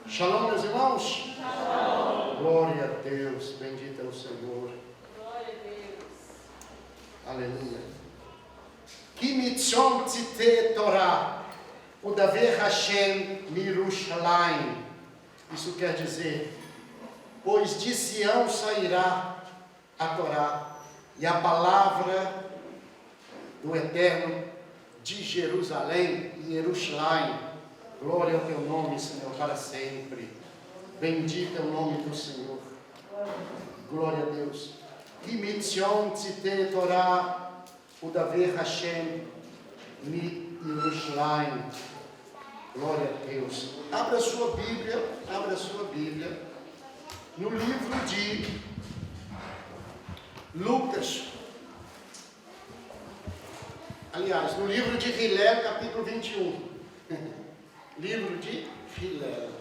Shalom, meus irmãos. Shalom. Glória a Deus, bendito é o Senhor. Glória a Deus. Aleluia. Ki mitzvot tzite Torah, udaver Hashem mirushalayim. Isso quer dizer, pois de Sião sairá a Torá e a palavra do Eterno de Jerusalém e Jerusalém. Glória ao teu nome, Senhor, para sempre. Bendito é o nome do Senhor. Glória a Deus. Ki mitzvot tzite Torah, udaver Hashem mi Jerusalém. Glória a Deus. Abra a sua Bíblia no livro de Lucas. Aliás, no livro de Hillel, capítulo 21. Livro de Hillel,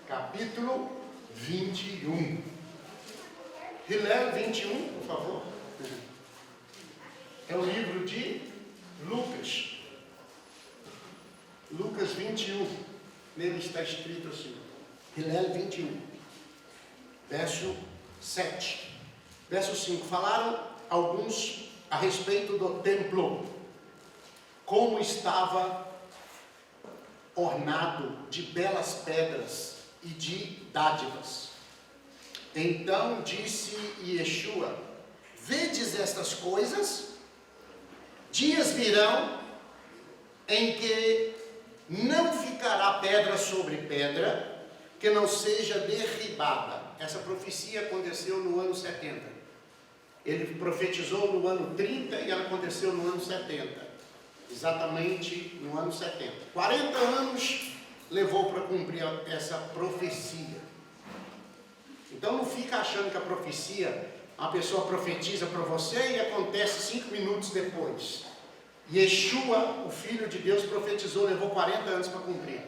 capítulo 21. Hillel 21, por favor. É o livro de Lucas. Lucas 21. Nele está escrito assim. Hillel 21. Verso 7. Verso 5. Falaram alguns a respeito do templo. Como estava ornado de belas pedras e de dádivas. Então disse Yeshua: vedes estas coisas? Dias virão em que não ficará pedra sobre pedra que não seja derribada. Essa profecia aconteceu no ano 70. Ele profetizou no ano 30 e ela aconteceu no ano 70. Exatamente no ano 70. 40 anos levou para cumprir essa profecia. Então não fica achando que a profecia, a pessoa profetiza para você e acontece 5 minutos depois. Yeshua, o Filho de Deus, profetizou, levou 40 anos para cumprir.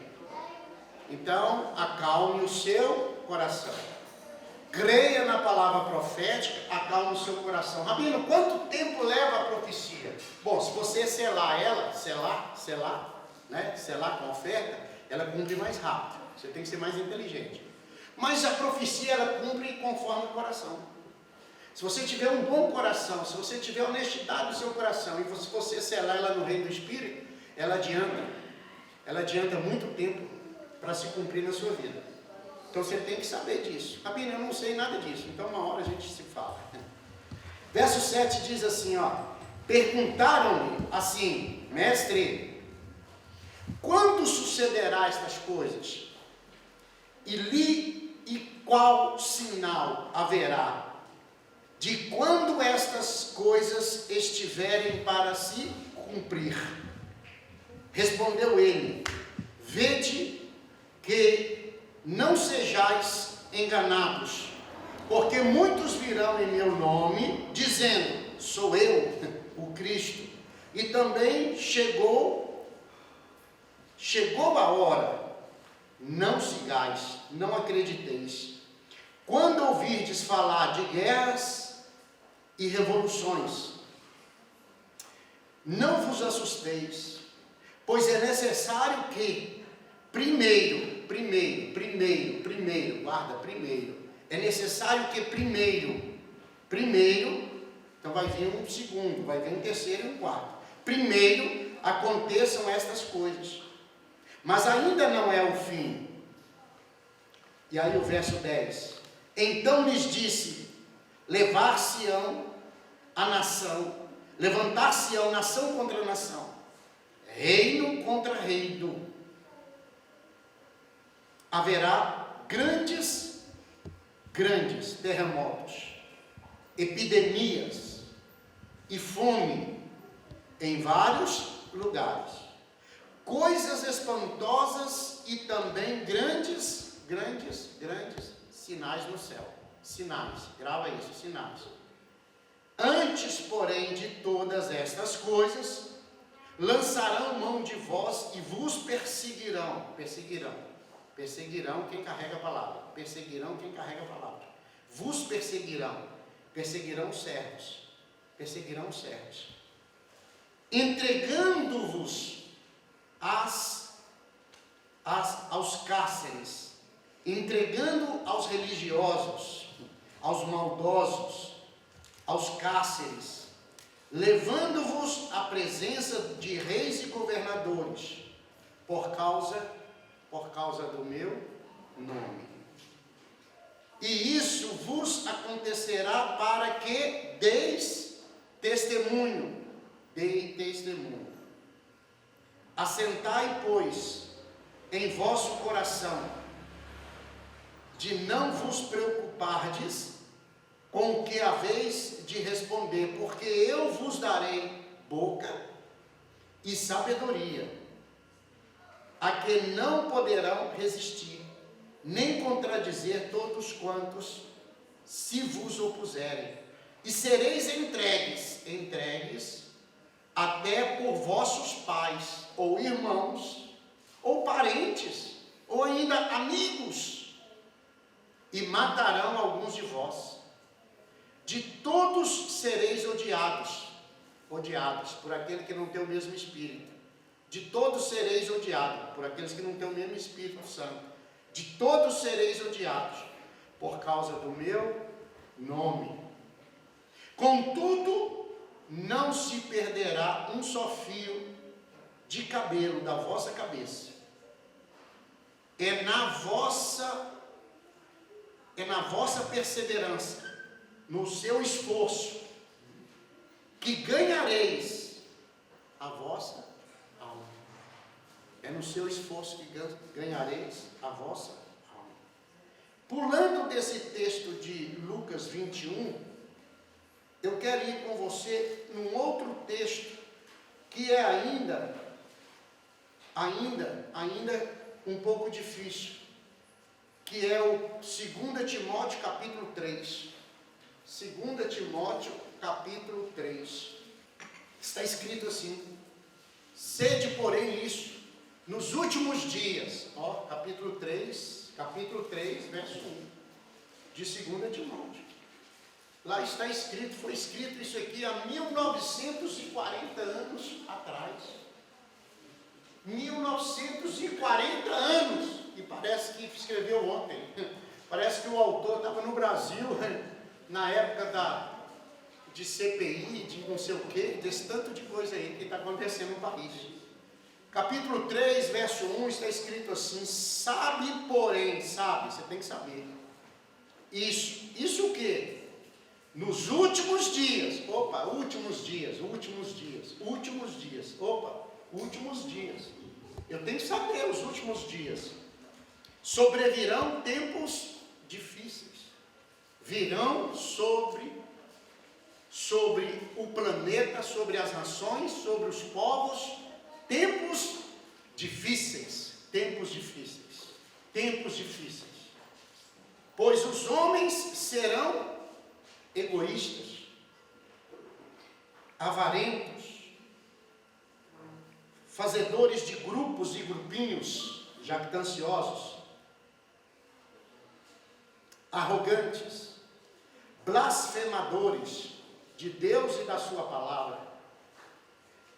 Então acalme o seu coração. Creia na palavra profética, acalma o seu coração. Rabino, quanto tempo leva a profecia? Bom, se você selar ela, selar com a oferta, ela cumpre mais rápido. Você tem que ser mais inteligente. Mas a profecia, ela cumpre conforme o coração. Se você tiver um bom coração, se você tiver honestidade no seu coração, e se você selar ela no reino do Espírito, ela adianta muito tempo para se cumprir na sua vida. Então você tem que saber disso. Rabino, eu não sei nada disso. Então uma hora a gente se fala. Verso 7 diz assim, ó. Perguntaram-lhe assim: mestre, quando sucederá estas coisas? E qual sinal haverá de quando estas coisas estiverem para se cumprir? Respondeu ele: vede que não sejais enganados, porque muitos virão em meu nome, dizendo: sou eu, o Cristo. E também chegou a hora. Não sigais, não acrediteis. Quando ouvirdes falar de guerras e revoluções, não vos assusteis, pois é necessário que primeiro, guarda, primeiro. É necessário que primeiro, então vai vir um segundo, vai vir um terceiro e um quarto. Primeiro aconteçam estas coisas, mas ainda não é o fim. E aí o verso 10. Então lhes disse: levar-se-ão a nação, levantar-se-ão nação contra nação, reino contra reino. Haverá grandes terremotos, epidemias e fome em vários lugares. Coisas espantosas e também grandes sinais no céu. Sinais, grava isso, sinais. Antes, porém, de todas estas coisas, lançarão mão de vós e vos perseguirão. Perseguirão quem carrega a palavra. Perseguirão quem carrega a palavra. Vos perseguirão. Perseguirão os servos. Entregando-vos aos cárceres entregando aos religiosos, aos maldosos, aos cárceres, levando-vos à presença de reis e governadores, por causa do meu nome. E isso vos acontecerá para que deis testemunho. Dei testemunho. Assentai, pois, em vosso coração, de não vos preocupardes com o que haveis de responder, porque eu vos darei boca e sabedoria, a que não poderão resistir, nem contradizer todos quantos se vos opuserem, e sereis entregues até por vossos pais, ou irmãos, ou parentes, ou ainda amigos, e matarão alguns de vós. De todos sereis odiados por aquele que não tem o mesmo Espírito. De todos sereis odiados por aqueles que não têm o mesmo Espírito Santo. De todos sereis odiados por causa do meu nome. Contudo, não se perderá um só fio de cabelo da vossa cabeça. É na vossa perseverança, no seu esforço, que ganhareis a vossa alma. É no seu esforço que ganhareis a vossa alma. Pulando desse texto de Lucas 21, eu quero ir com você num outro texto, que é ainda um pouco difícil, que é o 2 Timóteo capítulo 3. 2 Timóteo capítulo 3. Está escrito assim: sede, porém, isso, nos últimos dias. Capítulo 3, verso 1, de 2 Timóteo. Lá está escrito, foi escrito isso aqui há 1940 anos atrás. 1940 anos, e parece que escreveu ontem. Parece que o autor estava no Brasil, na época de CPI, de não sei o que, desse tanto de coisa aí que está acontecendo no país. Capítulo 3, verso 1, está escrito assim: sabe, porém, você tem que saber. Isso o quê? Nos últimos dias, últimos dias, eu tenho que saber os últimos dias, sobrevirão tempos difíceis, virão sobre o planeta, sobre as nações, sobre os povos, tempos difíceis, pois os homens serão egoístas, avarentos, fazedores de grupos e grupinhos, jactanciosos, arrogantes, blasfemadores de Deus e da sua palavra,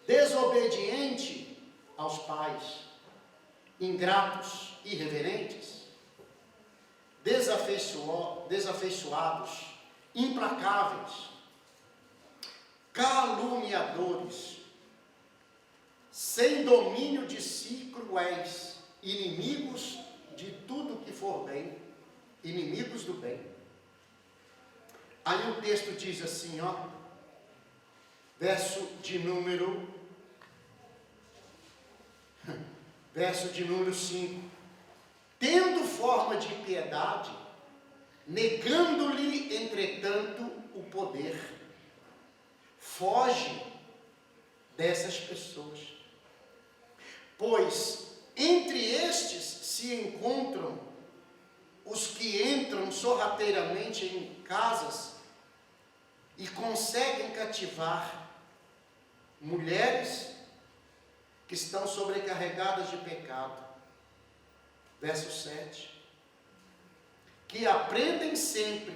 desobediente aos pais, ingratos, irreverentes, desafeiçoados, implacáveis, caluniadores, sem domínio de si, cruéis, inimigos de tudo que for bem, inimigos do bem. Aí o texto diz assim, verso de número 5: tendo forma de piedade, negando-lhe, entretanto, o poder. Foge dessas pessoas, pois entre estes se encontram os que entram sorrateiramente em casas e conseguem cativar mulheres que estão sobrecarregadas de pecado. Verso 7: que aprendem sempre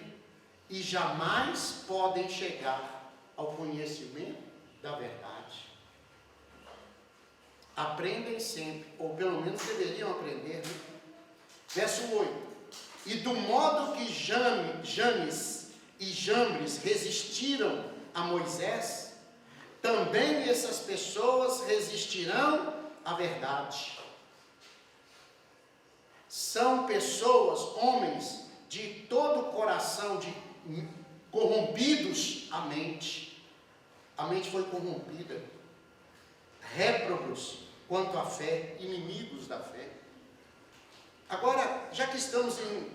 e jamais podem chegar ao conhecimento da verdade. Aprendem sempre, ou pelo menos deveriam aprender, né? Verso 8: E do modo que Janes e Jambres resistiram a Moisés, também essas pessoas resistirão à verdade. São pessoas, homens, de todo o coração, corrompidos a mente. A mente foi corrompida. Réprobos quanto à fé, inimigos da fé. Agora, já que estamos em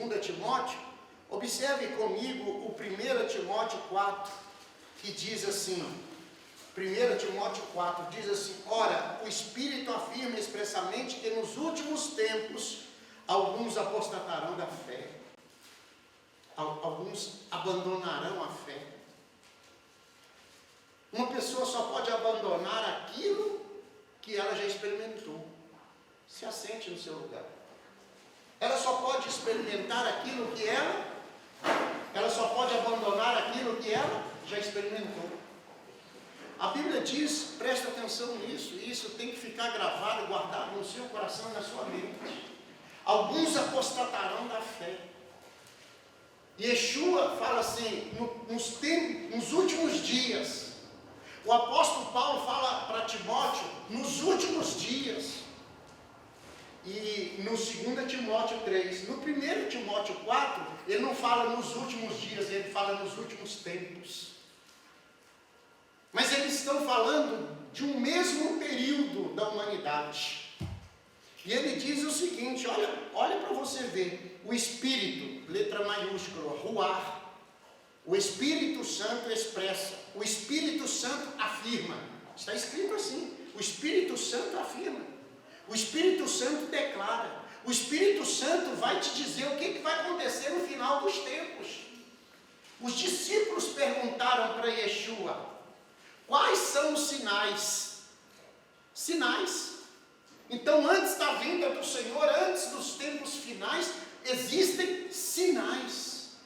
2 Timóteo, observe comigo o 1 Timóteo 4, que diz assim, 1 Timóteo 4 diz assim: ora, o Espírito afirma expressamente que nos últimos tempos alguns apostatarão da fé, alguns abandonarão a fé. Uma pessoa só pode abandonar aquilo que ela já experimentou. Se assente no seu lugar. Ela só pode experimentar aquilo que ela só pode abandonar aquilo que ela já experimentou. A Bíblia diz, presta atenção nisso, e isso tem que ficar gravado, guardado no seu coração e na sua mente. Alguns apostatarão da fé. Yeshua fala assim, nos últimos dias. O apóstolo Paulo fala para Timóteo, nos últimos dias. E no 2 Timóteo 3, no 1 Timóteo 4, ele não fala nos últimos dias, ele fala nos últimos tempos. Mas eles estão falando de um mesmo período da humanidade. E ele diz o seguinte, olha para você ver, o Espírito, letra maiúscula, ruar, o Espírito Santo expressa, o Espírito Santo afirma, está escrito assim, o Espírito Santo afirma, o Espírito Santo declara, o Espírito Santo vai te dizer o que vai acontecer no final dos tempos. Os discípulos perguntaram para Yeshua, quais são os sinais? Sinais. Então, antes da vinda do Senhor, antes dos tempos finais, existem sinais.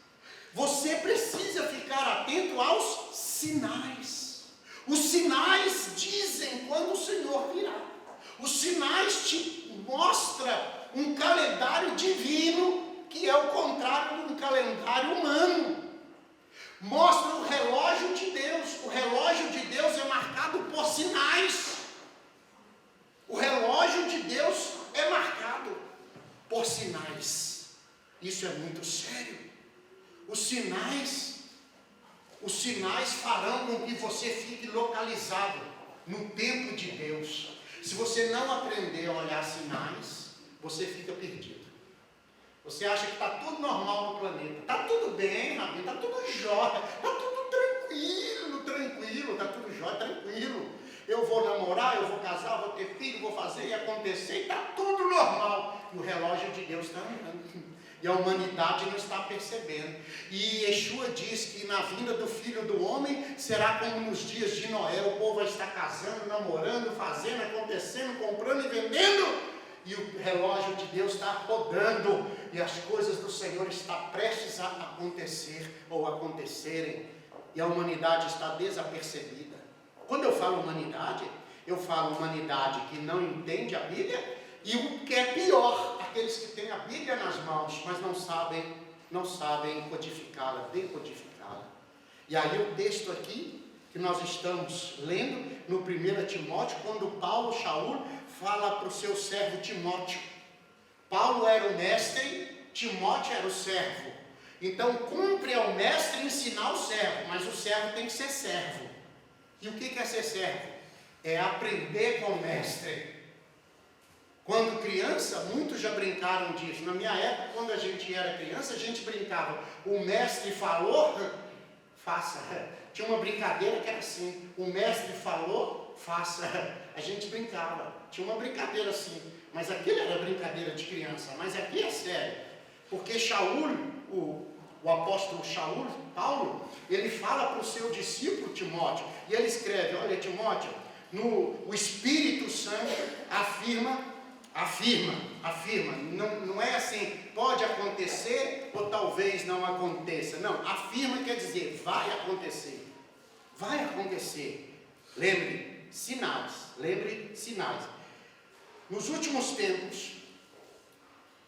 Você precisa ficar atento aos sinais. Os sinais dizem quando o Senhor virá. Os sinais te mostram um calendário divino, que é o contrário de um calendário humano. Mostra o relógio de Deus. O relógio de Deus é marcado por sinais. O relógio de Deus é marcado por sinais. Isso é muito sério. Os sinais farão com que você fique localizado no tempo de Deus. Se você não aprender a olhar sinais, você fica perdido. Você acha que está tudo normal no planeta. Está tudo bem, Rabi, está tudo jóia, está tudo tranquilo, está tudo jóia, tranquilo. Eu vou namorar, eu vou casar, vou ter filho, vou fazer e acontecer, e está tudo normal. E o relógio de Deus está andando. E a humanidade não está percebendo. E Yeshua diz que na vinda do Filho do Homem será como nos dias de Noé. O povo vai estar casando, namorando, fazendo, acontecendo, comprando e vendendo. E o relógio de Deus está rodando. E as coisas do Senhor estão prestes a acontecer ou acontecerem. E a humanidade está desapercebida. Quando eu falo humanidade, eu falo humanidade que não entende a Bíblia. E o que é pior, aqueles que têm a Bíblia nas mãos, mas não sabem codificá-la, decodificá-la. E aí o texto aqui, que nós estamos lendo, no 1 Timóteo, quando Paulo, Shaul, fala para o seu servo Timóteo. Paulo era o mestre, Timóteo era o servo. Então cumpre ao mestre ensinar o servo, mas o servo tem que ser servo. E o que é ser servo? É aprender com o mestre. Quando criança, muitos já brincaram disso. Na minha época, quando a gente era criança, a gente brincava. O mestre falou, faça. Tinha uma brincadeira que era assim. O mestre falou, faça. A gente brincava. Tinha uma brincadeira assim. Mas aquilo era brincadeira de criança. Mas aqui é sério. Porque Shaul, o apóstolo Shaul, Paulo, ele fala para o seu discípulo Timóteo. E ele escreve, olha Timóteo, o Espírito Santo afirma, não é assim, pode acontecer ou talvez não aconteça, não, afirma quer dizer, vai acontecer, lembre, sinais, nos últimos tempos,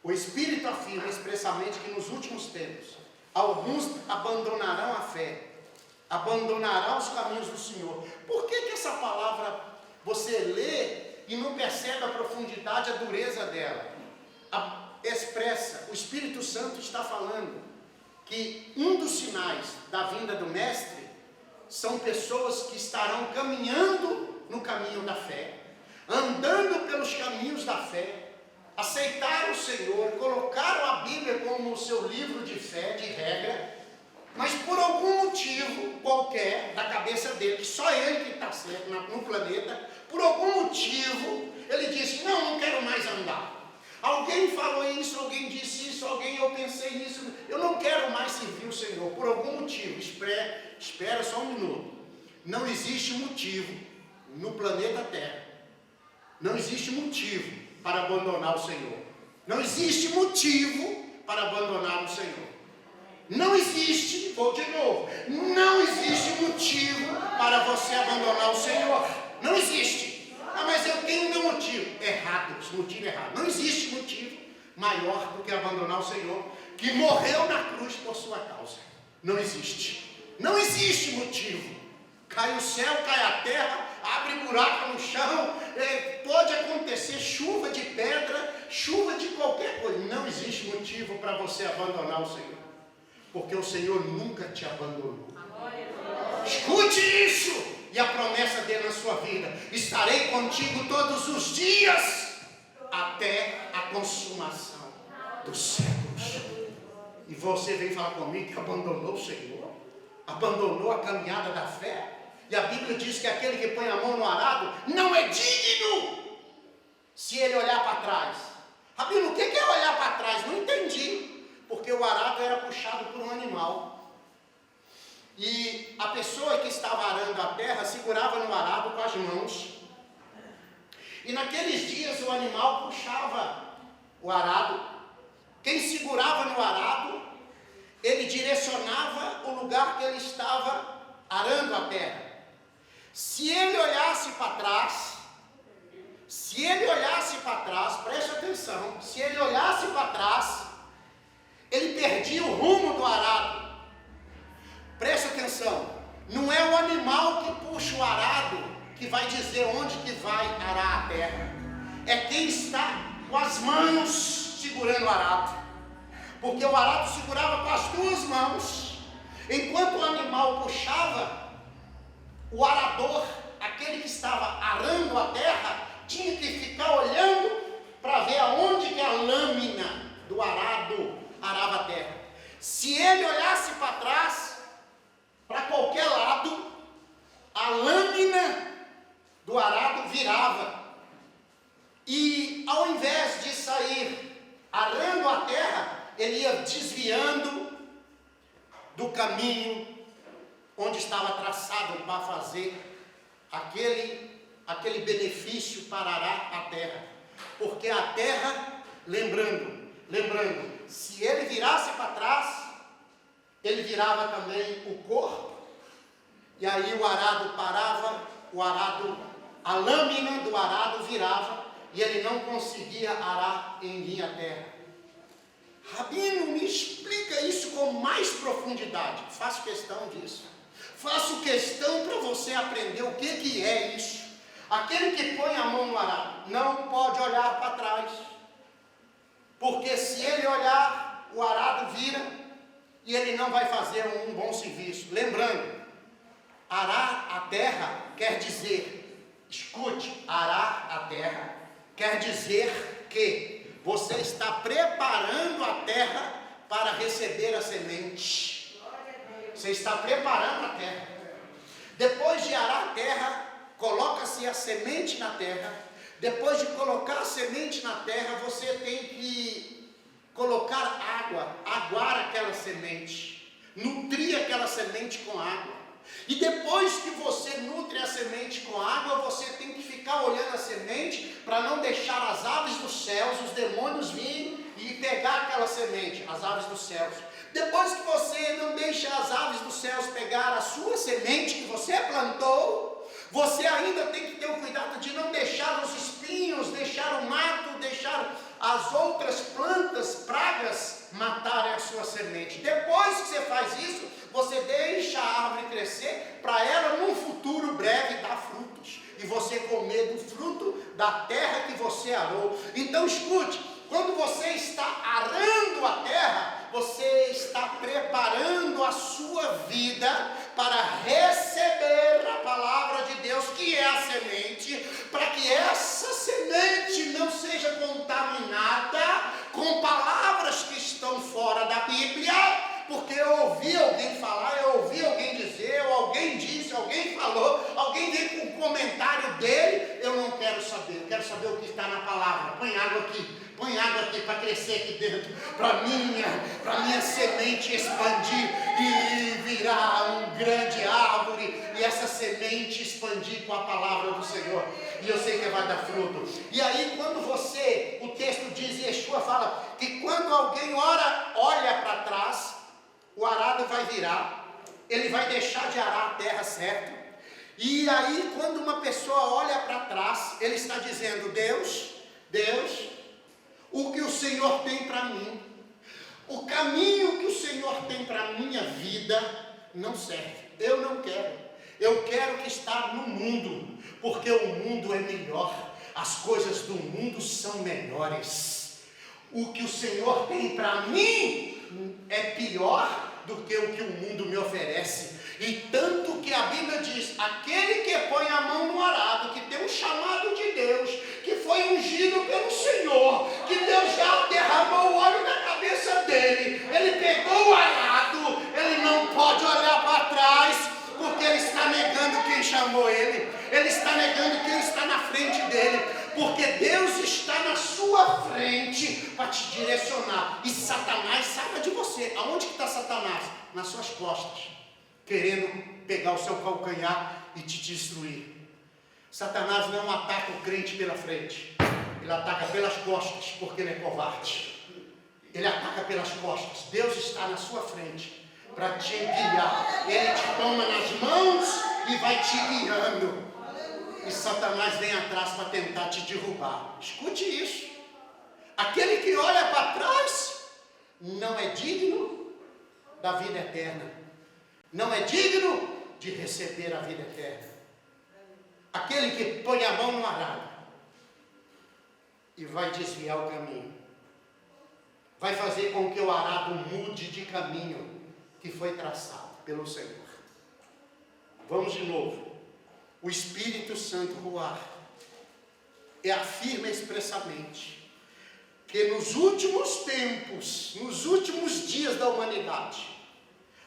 O Espírito afirma expressamente que nos últimos tempos, alguns abandonarão a fé, abandonarão os caminhos do Senhor. Por que essa palavra você lê e não percebe a profundidade, a dureza dela? Expressa, o Espírito Santo está falando que um dos sinais da vinda do Mestre são pessoas que estarão caminhando no caminho da fé, andando pelos caminhos da fé, aceitaram o Senhor, colocaram a Bíblia como o seu livro de fé, de regra, mas por algum motivo qualquer da cabeça dele, que só ele que está certo no planeta, por algum motivo ele disse: não quero mais andar. Alguém falou isso, alguém disse isso, eu pensei nisso, eu não quero mais servir o Senhor, por algum motivo. Espera só um minuto. Não existe motivo no planeta Terra, não existe motivo para abandonar o Senhor. Não existe motivo para abandonar o Senhor. Não existe, vou de novo, não existe motivo para você abandonar o Senhor. Não existe. Mas eu tenho meu motivo. Errado, esse motivo é errado. Não existe motivo maior do que abandonar o Senhor, que morreu na cruz por sua causa. Não existe. Não existe motivo. Cai o céu, cai a terra, abre buraco no chão, pode acontecer chuva de pedra, chuva de qualquer coisa. Não existe motivo para você abandonar o Senhor, porque o Senhor nunca te abandonou. Escute isso. E a promessa dele na sua vida: estarei contigo todos os dias, até a consumação dos séculos. E você vem falar comigo que abandonou o Senhor, abandonou a caminhada da fé. E a Bíblia diz que aquele que põe a mão no arado não é digno, se ele olhar para trás. Rabino, o que é olhar para trás? Não entendi. Porque o arado era puxado por um animal, e a pessoa que estava arando a terra segurava no arado com as mãos, e naqueles dias o animal puxava o arado. Quem segurava no arado, ele direcionava o lugar que ele estava arando a terra. Se ele olhasse para trás, preste atenção, se ele olhasse para trás, ele perdia o rumo do arado. Preste atenção, não é o animal que puxa o arado que vai dizer onde que vai arar a terra, é quem está com as mãos segurando o arado, porque o arado segurava com as duas mãos, enquanto o animal puxava, o arador, aquele que estava arando a terra, tinha que ficar olhando para ver aonde que a lâmina do arado arava a terra. Se ele olhasse para trás, para qualquer lado, a lâmina do arado virava, e ao invés de sair arando a terra, ele ia desviando do caminho onde estava traçado para fazer aquele benefício para arar a terra. Porque a terra, lembrando, se ele virasse para trás, ele virava também o corpo, e aí o arado parava, a lâmina do arado virava, e ele não conseguia arar em linha terra. Rabino, me explica isso com mais profundidade. Faço questão disso. Faço questão para você aprender o que é isso. Aquele que põe a mão no arado não pode olhar para trás, porque se ele olhar, o arado vira e ele não vai fazer um bom serviço. Lembrando, arar a terra quer dizer, escute, arar a terra quer dizer que você está preparando a terra para receber a semente. Você está preparando a terra. Depois de arar a terra, coloca-se a semente na terra. Depois de colocar a semente na terra, você tem que colocar água, aguar aquela semente, nutrir aquela semente com água. E depois que você nutre a semente com água, você tem que ficar olhando a semente para não deixar as aves dos céus, os demônios virem e pegar aquela semente, as aves dos céus. Depois que você não deixa as aves dos céus pegar a sua semente que você plantou, você ainda tem que ter o cuidado de não deixar os espinhos, deixar o mato, deixar as outras plantas, pragas, matarem a sua semente. Depois que você faz isso, você deixa a árvore crescer para ela, num futuro breve, dar frutos. E você comer do fruto da terra que você arou. Então escute, quando você está arando a terra, você está preparando a sua vida para receber a palavra de Deus, que é a semente, para que essa semente não seja contaminada com palavras que estão fora da Bíblia, porque eu ouvi alguém falar, eu ouvi alguém dizer, ou alguém disse, alguém falou, alguém veio com um comentário dele, eu não quero saber, eu quero saber o que está na palavra. Põe água aqui para crescer aqui dentro, para minha semente expandir e virar um grande árvore, e essa semente expandir com a palavra do Senhor, e eu sei que vai dar fruto. E aí quando o texto diz, Yeshua fala, que quando alguém olha para trás, o arado vai virar, ele vai deixar de arar a terra, certo? E aí quando uma pessoa olha para trás, ele está dizendo, Deus, o que o Senhor tem para mim, o caminho que o Senhor tem para a minha vida, não serve, eu não quero, eu quero que está no mundo, porque o mundo é melhor, as coisas do mundo são melhores, o que o Senhor tem para mim é pior do que o que o mundo me oferece. E tanto que a Bíblia diz, aquele que põe a mão no arado, que tem um chamado de Deus, que foi ungido pelo Senhor, que Deus já derramou o óleo na cabeça dele, ele pegou o arado, ele não pode olhar para trás, porque ele está negando quem chamou ele está negando quem está na frente dele, porque Deus está na sua frente para te direcionar, e Satanás saiba de você. Aonde que está Satanás? Nas suas costas, querendo pegar o seu calcanhar e te destruir. Satanás não ataca o crente pela frente, ele ataca pelas costas, porque ele é covarde. Ele ataca pelas costas. Deus está na sua frente para te guiar, ele te toma nas mãos e vai te guiando, e Satanás vem atrás para tentar te derrubar. Escute isso, aquele que olha para trás não é digno da vida eterna, não é digno de receber a vida eterna. Aquele que põe a mão no arado e vai desviar o caminho, vai fazer com que o arado mude de caminho que foi traçado pelo Senhor. Vamos de novo. O Espírito Santo Ruach afirma expressamente que nos últimos tempos, nos últimos dias da humanidade,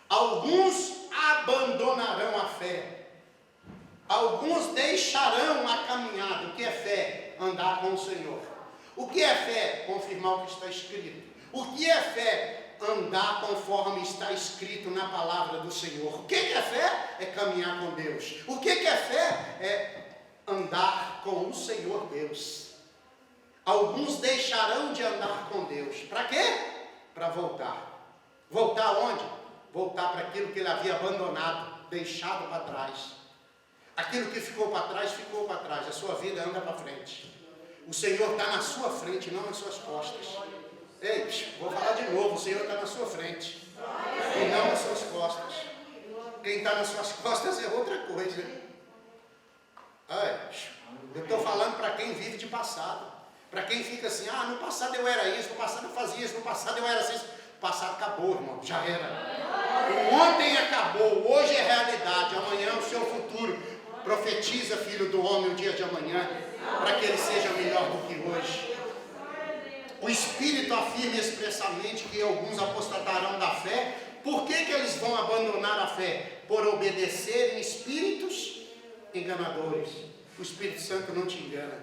alguns abandonarão a fé, alguns deixarão a caminhada. O que é fé? Andar com o Senhor. O que é fé? Confirmar o que está escrito. O que é fé? Andar conforme está escrito na palavra do Senhor. O que é fé? É caminhar com Deus. O que é fé? É andar com o Senhor Deus. Alguns deixarão de andar com Deus. Para quê? Para voltar. Voltar aonde? Voltar para aquilo que ele havia abandonado, deixado para trás. Aquilo que ficou para trás, ficou para trás. A sua vida anda para frente. O Senhor está na sua frente, não nas suas costas. Ei, vou falar de novo, o Senhor está na sua frente e não nas suas costas. Quem está nas suas costas é outra coisa. Eu estou falando para quem vive de passado, para quem fica assim, no passado eu era isso, no passado eu fazia isso, no passado eu era assim. O passado acabou, irmão, já era. O ontem acabou, hoje é realidade, amanhã é o seu futuro. Profetiza, filho do homem, o dia de amanhã, para que ele seja melhor do que hoje. O Espírito afirma expressamente que alguns apostatarão da fé. Por que eles vão abandonar a fé? Por obedecerem espíritos enganadores. O Espírito Santo não te engana.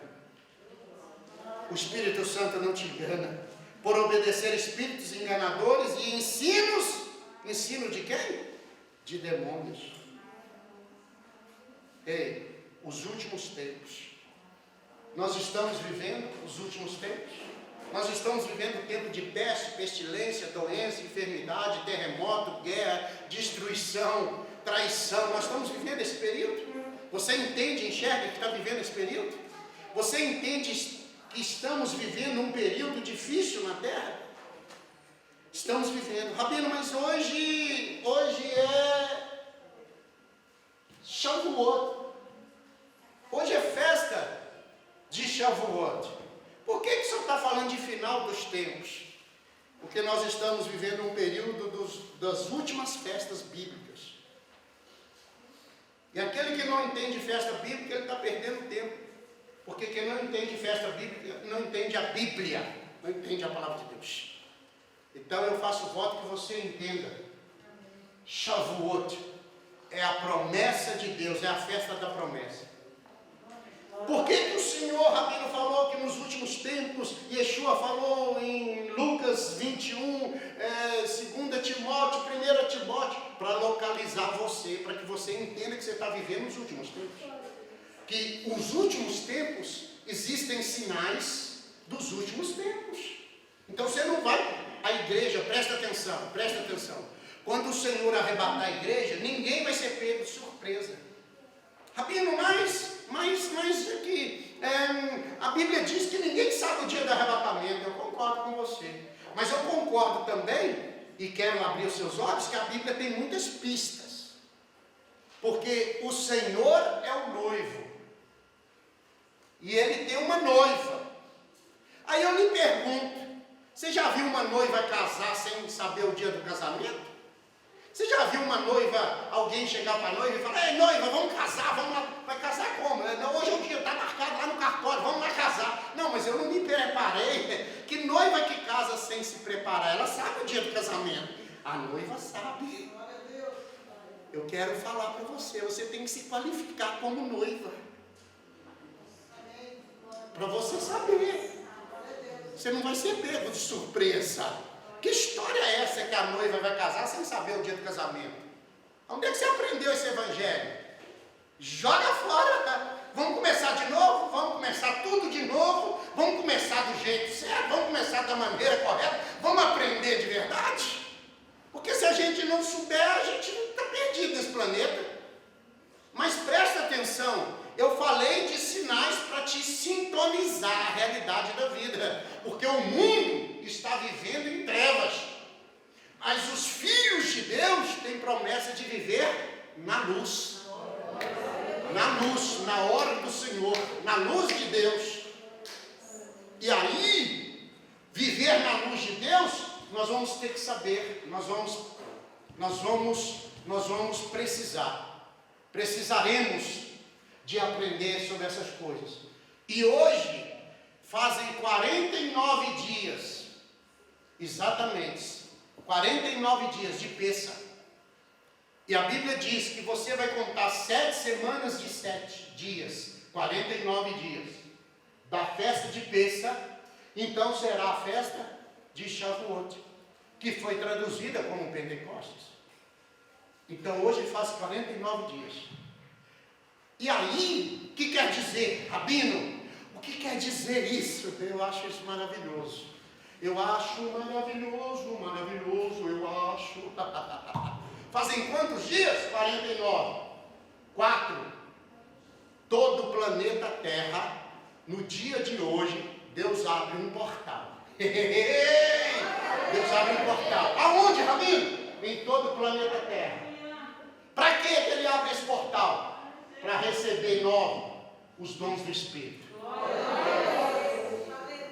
O Espírito Santo não te engana. Por obedecer espíritos enganadores e ensinos. Ensino de quem? De demônios. Ei, os últimos tempos. Nós estamos vivendo os últimos tempos. Nós estamos vivendo um tempo de peste, pestilência, doença, enfermidade, terremoto, guerra, destruição, traição. Nós estamos vivendo esse período. Você entende, enxerga que está vivendo esse período? Você entende que estamos vivendo um período difícil na terra? Estamos vivendo. Rabino, mas hoje é Shavuot. Hoje é festa de Shavuot. Por que o senhor está falando de final dos tempos? Porque nós estamos vivendo um período das últimas festas bíblicas. E aquele que não entende festa bíblica, ele está perdendo tempo. Porque quem não entende festa bíblica, não entende a Bíblia, não entende a palavra de Deus. Então eu faço voto que você entenda. Shavuot é a promessa de Deus, é a festa da promessa. Por que o Senhor, Rabino, falou que nos últimos tempos, Yeshua falou em Lucas 21, 2 Timóteo, 1 Timóteo, para localizar você, para que você entenda que você está vivendo os últimos tempos. Que os últimos tempos existem sinais dos últimos tempos. Então você não vai à igreja, presta atenção. Quando o Senhor arrebatar a igreja, ninguém vai ser pego de surpresa. Rabino, mas aqui, a Bíblia diz que ninguém sabe o dia do arrebatamento. Eu concordo com você. Mas eu concordo também, e quero abrir os seus olhos, que a Bíblia tem muitas pistas. Porque o Senhor é o noivo. E ele tem uma noiva. Aí eu lhe pergunto, você já viu uma noiva casar sem saber o dia do casamento? Você já viu uma noiva, alguém chegar para a noiva e falar: ei, noiva, vamos casar, vamos lá. Vai casar como? Não, hoje é o dia, está marcado lá no cartório, vamos lá casar. Não, mas eu não me preparei. Que noiva que casa sem se preparar? Ela sabe o dia do casamento. A noiva sabe. Eu quero falar para você, você tem que se qualificar como noiva. Para você saber. Você não vai ser pego de surpresa. Que história é essa que a noiva vai casar sem saber o dia do casamento? Onde é que você aprendeu esse evangelho? Joga fora. Vamos começar de novo? Vamos começar tudo de novo? Vamos começar do jeito certo? Vamos começar da maneira correta? Vamos aprender de verdade? Porque se a gente não souber, a gente está perdido nesse planeta. Mas presta atenção. Eu falei de sinais para te sintonizar a realidade da vida, porque o mundo está vivendo em trevas, mas os filhos de Deus têm promessa de viver na luz, na hora do Senhor, na luz de Deus. E aí, viver na luz de Deus, nós vamos ter que saber, nós vamos precisaremos de aprender sobre essas coisas. E hoje fazem 49 dias, exatamente 49 dias de Pêssach. E a Bíblia diz que você vai contar 7 semanas de 7 dias, 49 dias da festa de Pêssach. Então será a festa de Shavuot, que foi traduzida como Pentecostes. Então hoje faz 49 dias. E aí, o que quer dizer, Rabino? O que quer dizer isso? Eu acho isso maravilhoso. Eu acho. Fazem quantos dias? 49. 4. Todo o planeta Terra, no dia de hoje, Deus abre um portal. Deus abre um portal. Aonde, Rabino? Em todo o planeta Terra. Para que ele abre esse portal? Para receber nós os dons do Espírito.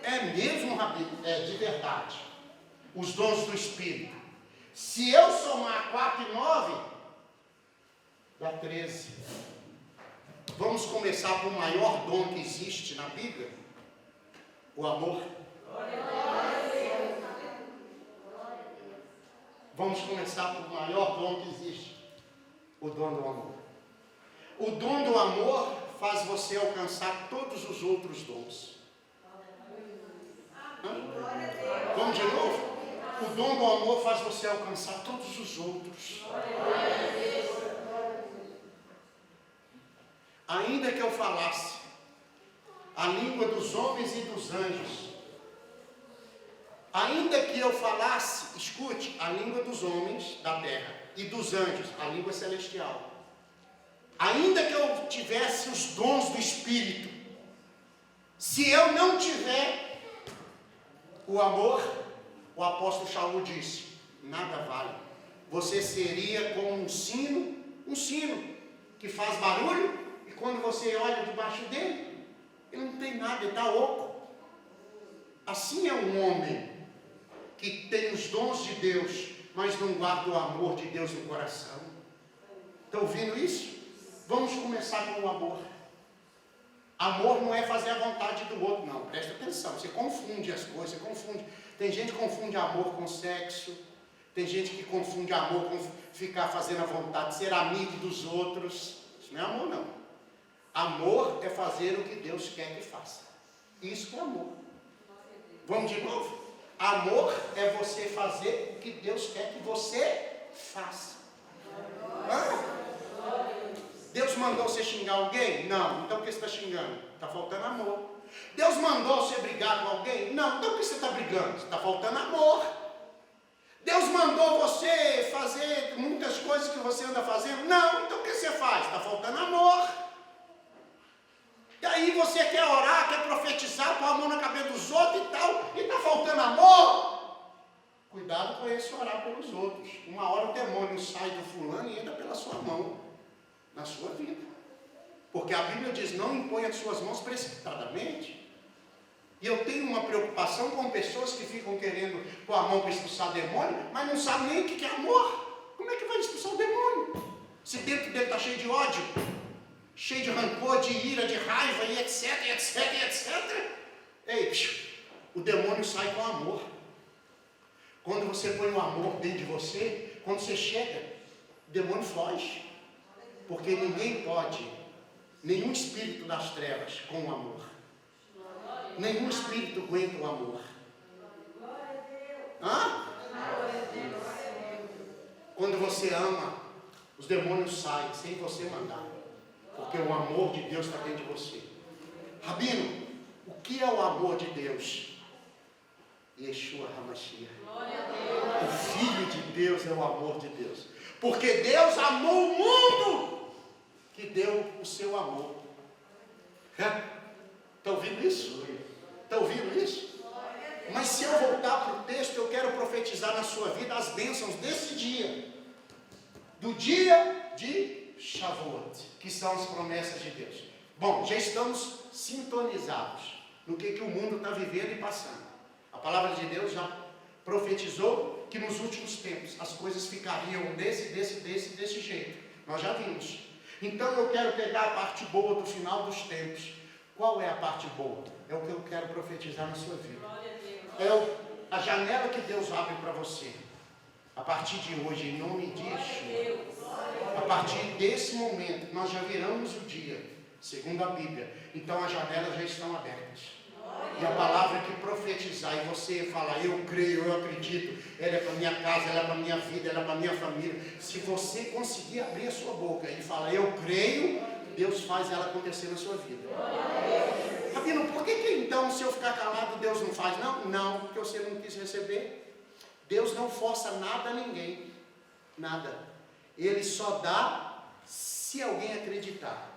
É mesmo, Rabino? É de verdade. Os dons do Espírito. Se eu somar 4 e 9, dá 13. Vamos começar com o maior dom que existe na Bíblia: o amor. Vamos começar com o maior dom que existe: o dom do amor. O dom do amor faz você alcançar todos os outros dons. Vamos de novo? O dom do amor faz você alcançar todos os outros. Ainda que eu falasse a língua dos homens e dos anjos, ainda que eu falasse, escute, a língua dos homens da terra e dos anjos, a língua celestial, ainda que eu tivesse os dons do Espírito, Se eu não tiver o amor, o apóstolo Shaul disse, nada vale. Você seria como um sino que faz barulho, e quando você olha debaixo dele, ele não tem nada, ele está oco. Assim é um homem que tem os dons de Deus, mas não guarda o amor de Deus no coração. Estão ouvindo isso? Vamos começar com o amor. Amor não é fazer a vontade do outro, não. Presta atenção, você confunde as coisas, você confunde. Tem gente que confunde amor com sexo. Tem gente que confunde amor com ficar fazendo a vontade, ser amigo dos outros. Isso não é amor, não. Amor é fazer o que Deus quer que faça. Isso é amor. Vamos de novo? Amor é você fazer o que Deus quer que você faça. Deus mandou você xingar alguém? Não. Então por que você está xingando? Está faltando amor. Deus mandou você brigar com alguém? Não. Então por que você está brigando? Está faltando amor. Deus mandou você fazer muitas coisas que você anda fazendo? Não. Então o que você faz? Está faltando amor. E aí você quer orar, quer profetizar, pôr a mão na cabeça dos outros e tal, e está faltando amor? Cuidado com esse orar pelos outros. Uma hora o demônio sai do fulano e entra pela sua mão, na sua vida. Porque a Bíblia diz, não impõe as suas mãos precipitadamente. E eu tenho uma preocupação com pessoas que ficam querendo pôr a mão para expulsar demônio, mas não sabem nem o que é amor. Como é que vai expulsar o demônio? Se dentro dele está cheio de ódio, cheio de rancor, de ira, de raiva, e etc, etc, etc. Ei, o demônio sai com amor. Quando você põe o amor dentro de você, quando você chega, o demônio foge. Porque ninguém pode, nenhum espírito das trevas com o amor. Nenhum espírito aguenta o amor. Hã? Quando você ama, os demônios saem sem você mandar. Porque o amor de Deus está dentro de você. Rabino, o que é o amor de Deus? Yeshua HaMashiach. O Filho de Deus é o amor de Deus. Porque Deus amou o mundo, que deu o seu amor. Está ouvindo isso? Está ouvindo isso? Mas se eu voltar para o texto, eu quero profetizar na sua vida as bênçãos desse dia. Do dia de Shavuot, que são as promessas de Deus. Bom, já estamos sintonizados no que o mundo está vivendo e passando. A palavra de Deus já profetizou que nos últimos tempos as coisas ficariam desse jeito. Nós já vimos. Então eu quero pegar a parte boa do final dos tempos. Qual é a parte boa? É o que eu quero profetizar na sua vida. É a janela que Deus abre para você. A partir de hoje, em nome de Yeshua. A partir desse momento, nós já viramos o dia, segundo a Bíblia. Então as janelas já estão abertas. E a palavra que profetizar, e você falar, eu creio, eu acredito, ela é para minha casa, ela é para minha vida, ela é para minha família. Se você conseguir abrir a sua boca e falar, eu creio, Deus faz ela acontecer na sua vida. Rabino, por que então, se eu ficar calado, Deus não faz? Não, porque você não quis receber. Deus não força nada a ninguém. Nada. Ele só dá se alguém acreditar.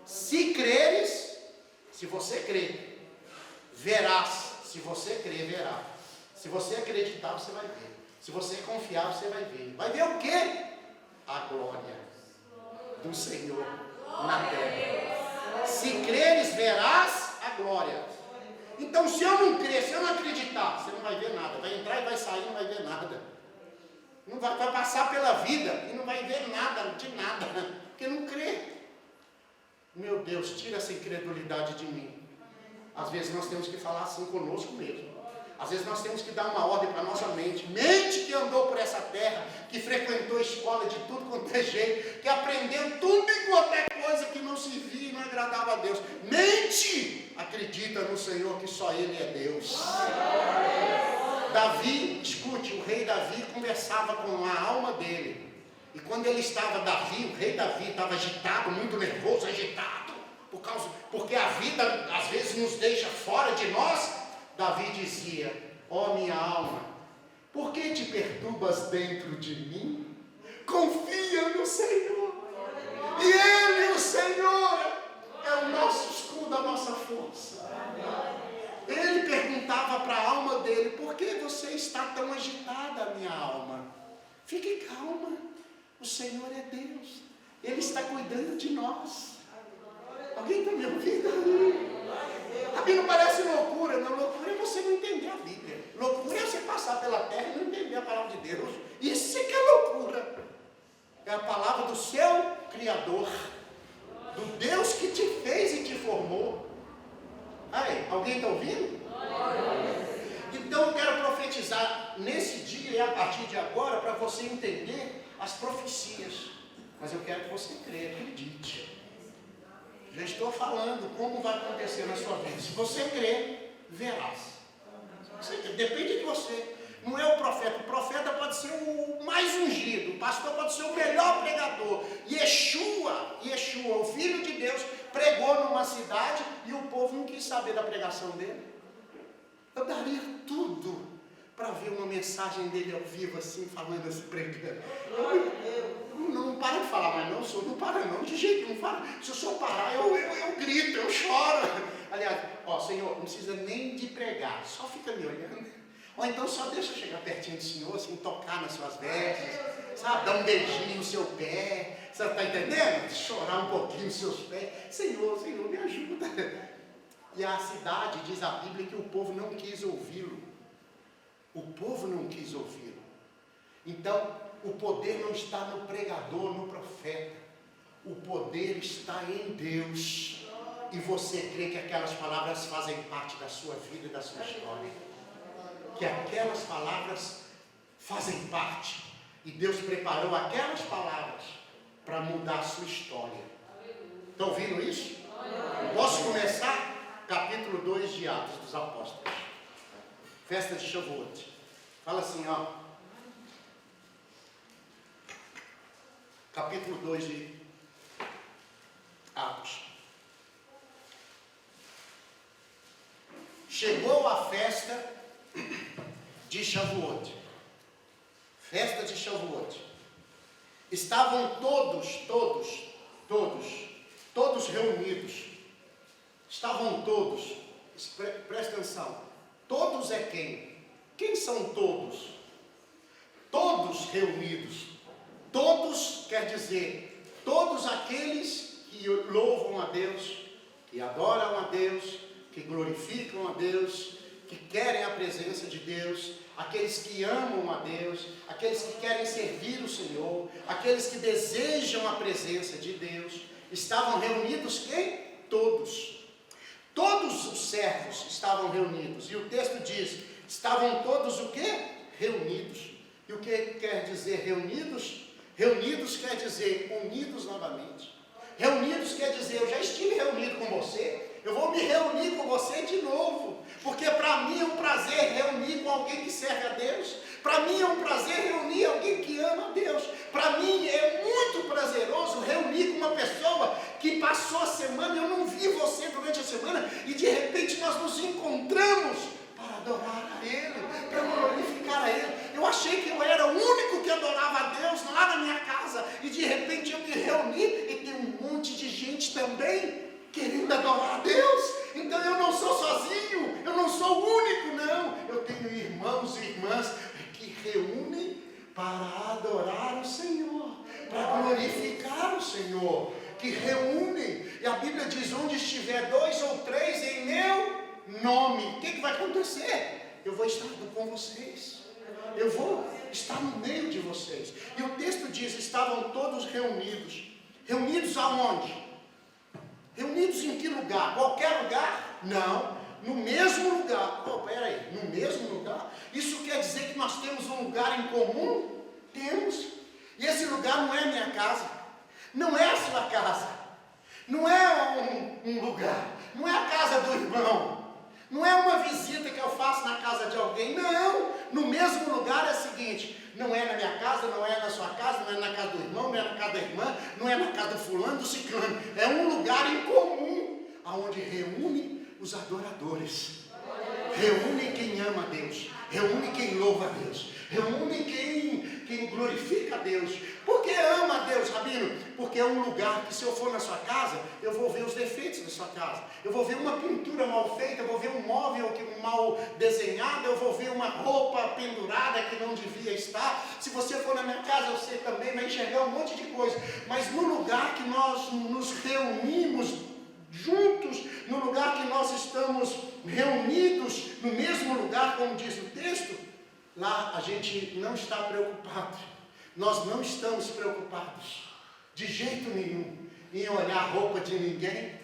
Se creres, se você crer, verás. Se você crer, verá. Se você acreditar, você vai ver. Se você confiar, você vai ver. Vai ver o quê? A glória do Senhor na terra. Se creres, verás a glória. Então, se eu não crer, se eu não acreditar, você não vai ver nada. Vai entrar e vai sair, não vai ver nada. Não vai passar pela vida e não vai ver nada, de nada, porque não crê. Meu Deus, tira essa incredulidade de mim. Às vezes nós temos que falar assim conosco mesmo. Às vezes nós temos que dar uma ordem para a nossa mente. Mente que andou por essa terra, que frequentou escola de tudo quanto é jeito, que aprendeu tudo e qualquer coisa que não se via e não agradava a Deus. Mente! Acredita no Senhor que só Ele é Deus. Davi, escute, o rei Davi conversava com a alma dele. E quando ele estava, o rei Davi estava agitado, muito nervoso, agitado, porque a vida às vezes nos deixa fora de nós. Davi dizia, ó minha alma, por que te perturbas dentro de mim? Confia no Senhor. E Ele, o Senhor, é o nosso escudo, a nossa força. falava para a alma dele: por que você está tão agitada, minha alma? Fique calma, o Senhor é Deus, Ele está cuidando de nós. Alguém está me ouvindo? A Bíblia parece loucura. Não, loucura é você não entender a Bíblia. Loucura é você passar pela terra e não entender a palavra de Deus. Isso é que é loucura. É a palavra do seu Criador, do Deus que te fez e te formou. Aí, alguém está ouvindo? Então eu quero profetizar nesse dia e a partir de agora para você entender as profecias. Mas eu quero que você creia, acredite. Já estou falando como vai acontecer na sua vida. Se você crer, verás. Depende de você. Não é o profeta pode ser o mais ungido, o pastor pode ser o melhor pregador. Yeshua, o Filho de Deus, pregou numa cidade e o povo não quis saber da pregação dele. Eu daria tudo para ver uma mensagem dele ao vivo assim, falando assim, pregando. Não para de falar, mas não, o senhor não para não, de jeito nenhum para. Se o senhor parar, eu grito, eu choro. Aliás, Senhor, não precisa nem de pregar, só fica me olhando. Ou então só deixa eu chegar pertinho do Senhor, assim, tocar nas suas vestes, sabe, dar um beijinho no seu pé, você está entendendo? Chorar um pouquinho nos seus pés. Senhor, me ajuda. E a cidade, diz a Bíblia, que o povo não quis ouvi-lo. O povo não quis ouvi-lo. Então, o poder não está no pregador, no profeta. O poder está em Deus. E você crê que aquelas palavras fazem parte da sua vida e da sua história. Que aquelas palavras fazem parte. E Deus preparou aquelas palavras para mudar a sua história. Estão ouvindo isso? Posso começar? Capítulo 2 de Atos dos Apóstolos. Festa de Shavuot. Fala assim, capítulo 2 de Atos. Chegou a festa de Shavuot. Festa de Shavuot. Estavam todos reunidos. Estavam todos. Presta atenção. Todos é quem? Quem são todos? Todos reunidos. Todos quer dizer todos aqueles que louvam a Deus, que adoram a Deus, que glorificam a Deus, que querem a presença de Deus, aqueles que amam a Deus, aqueles que querem servir o Senhor, aqueles que desejam a presença de Deus. Estavam reunidos quem? Todos. Todos os servos estavam reunidos. E o texto diz, estavam todos o quê? Reunidos. E o que quer dizer reunidos? Reunidos quer dizer unidos novamente. Reunidos quer dizer, eu já estive reunido com você, eu vou me reunir com você de novo. Porque para mim é um prazer reunir com alguém que serve a Deus. Para mim é um prazer reunir alguém que ama a Deus. Para mim é muito prazeroso reunir com uma pessoa que passou a semana, eu não vi você durante a semana, e de repente nós nos encontramos para adorar a Ele, para glorificar a Ele. Eu achei que eu era o único que adorava a Deus lá na minha casa, e de repente eu me reuni e tem um monte de gente também querendo adorar a Deus. Então eu não sou sozinho, eu não sou o único, não. Eu tenho irmãos e irmãs que reúnem para adorar o Senhor, para glorificar o Senhor, que reúnem. E a Bíblia diz, onde estiver 2 ou 3 em meu nome, o que vai acontecer? Eu vou estar com vocês. Eu vou estar no meio de vocês. E o texto diz, estavam todos reunidos. Reunidos aonde? Reunidos em que lugar? Qualquer lugar? Não, no mesmo lugar. Peraí, no mesmo lugar? Isso quer dizer que nós temos um lugar em comum? Temos. E esse lugar não é a minha casa, não é a sua casa, não é um lugar, não é a casa do irmão, não é uma visita que eu faço na casa de alguém, não. No mesmo lugar é o seguinte, não é na minha casa, não é na sua casa, não é na casa do irmão, não é na casa da irmã, não é na casa do fulano, do ciclano. É um lugar em comum, onde reúne os adoradores, reúne quem ama a Deus, reúne quem louva a Deus, reúne quem glorifica a Deus. Por que ama a Deus, Rabino? Porque é um lugar que, se eu for na sua casa, eu vou ver os defeitos da sua casa, eu vou ver uma pintura mal feita, eu vou ver um móvel mal desenhado, eu vou ver uma roupa pendurada que não devia estar. Se você for na minha casa, você também vai enxergar um monte de coisa. Mas no lugar que nós nos reunimos juntos, no lugar que nós estamos reunidos no mesmo lugar, como diz o texto, lá a gente não está preocupado. Nós não estamos preocupados de jeito nenhum em olhar roupa de ninguém,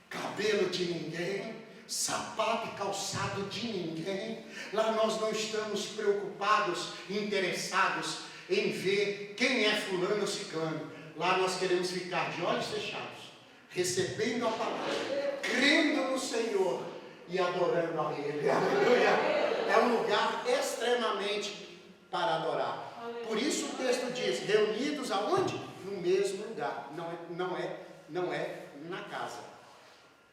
cabelo de ninguém, sapato e calçado de ninguém. Lá nós não estamos preocupados, interessados em ver quem é fulano ou ciclano. Lá nós queremos ficar de olhos fechados, recebendo a palavra, crendo no Senhor e adorando a Ele. Aleluia! É um lugar extremamente para adorar. Por isso o texto diz, reunidos aonde? No mesmo lugar. Não é na casa.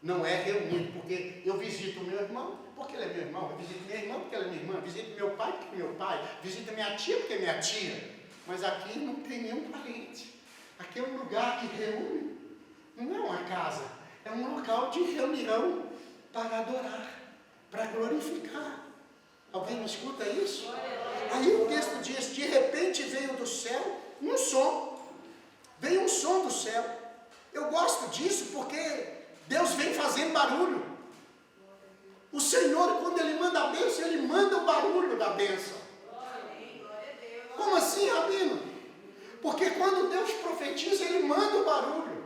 Não é reunido, porque eu visito o meu irmão, porque ele é meu irmão. Eu visito minha irmã, porque ela é minha irmã. Visito meu pai, porque é meu pai. Visito minha tia, porque é minha tia. Mas aqui não tem nenhum parente. Aqui é um lugar que reúne. Não é uma casa. É um local de reunião para adorar, para glorificar. Alguém me escuta isso? Aí o texto diz, de repente veio do céu um som. Veio um som do céu. Eu gosto disso porque Deus vem fazendo barulho. O Senhor, quando Ele manda a bênção, Ele manda o barulho da bênção. Como assim, Rabino? Porque quando Deus profetiza, Ele manda o barulho.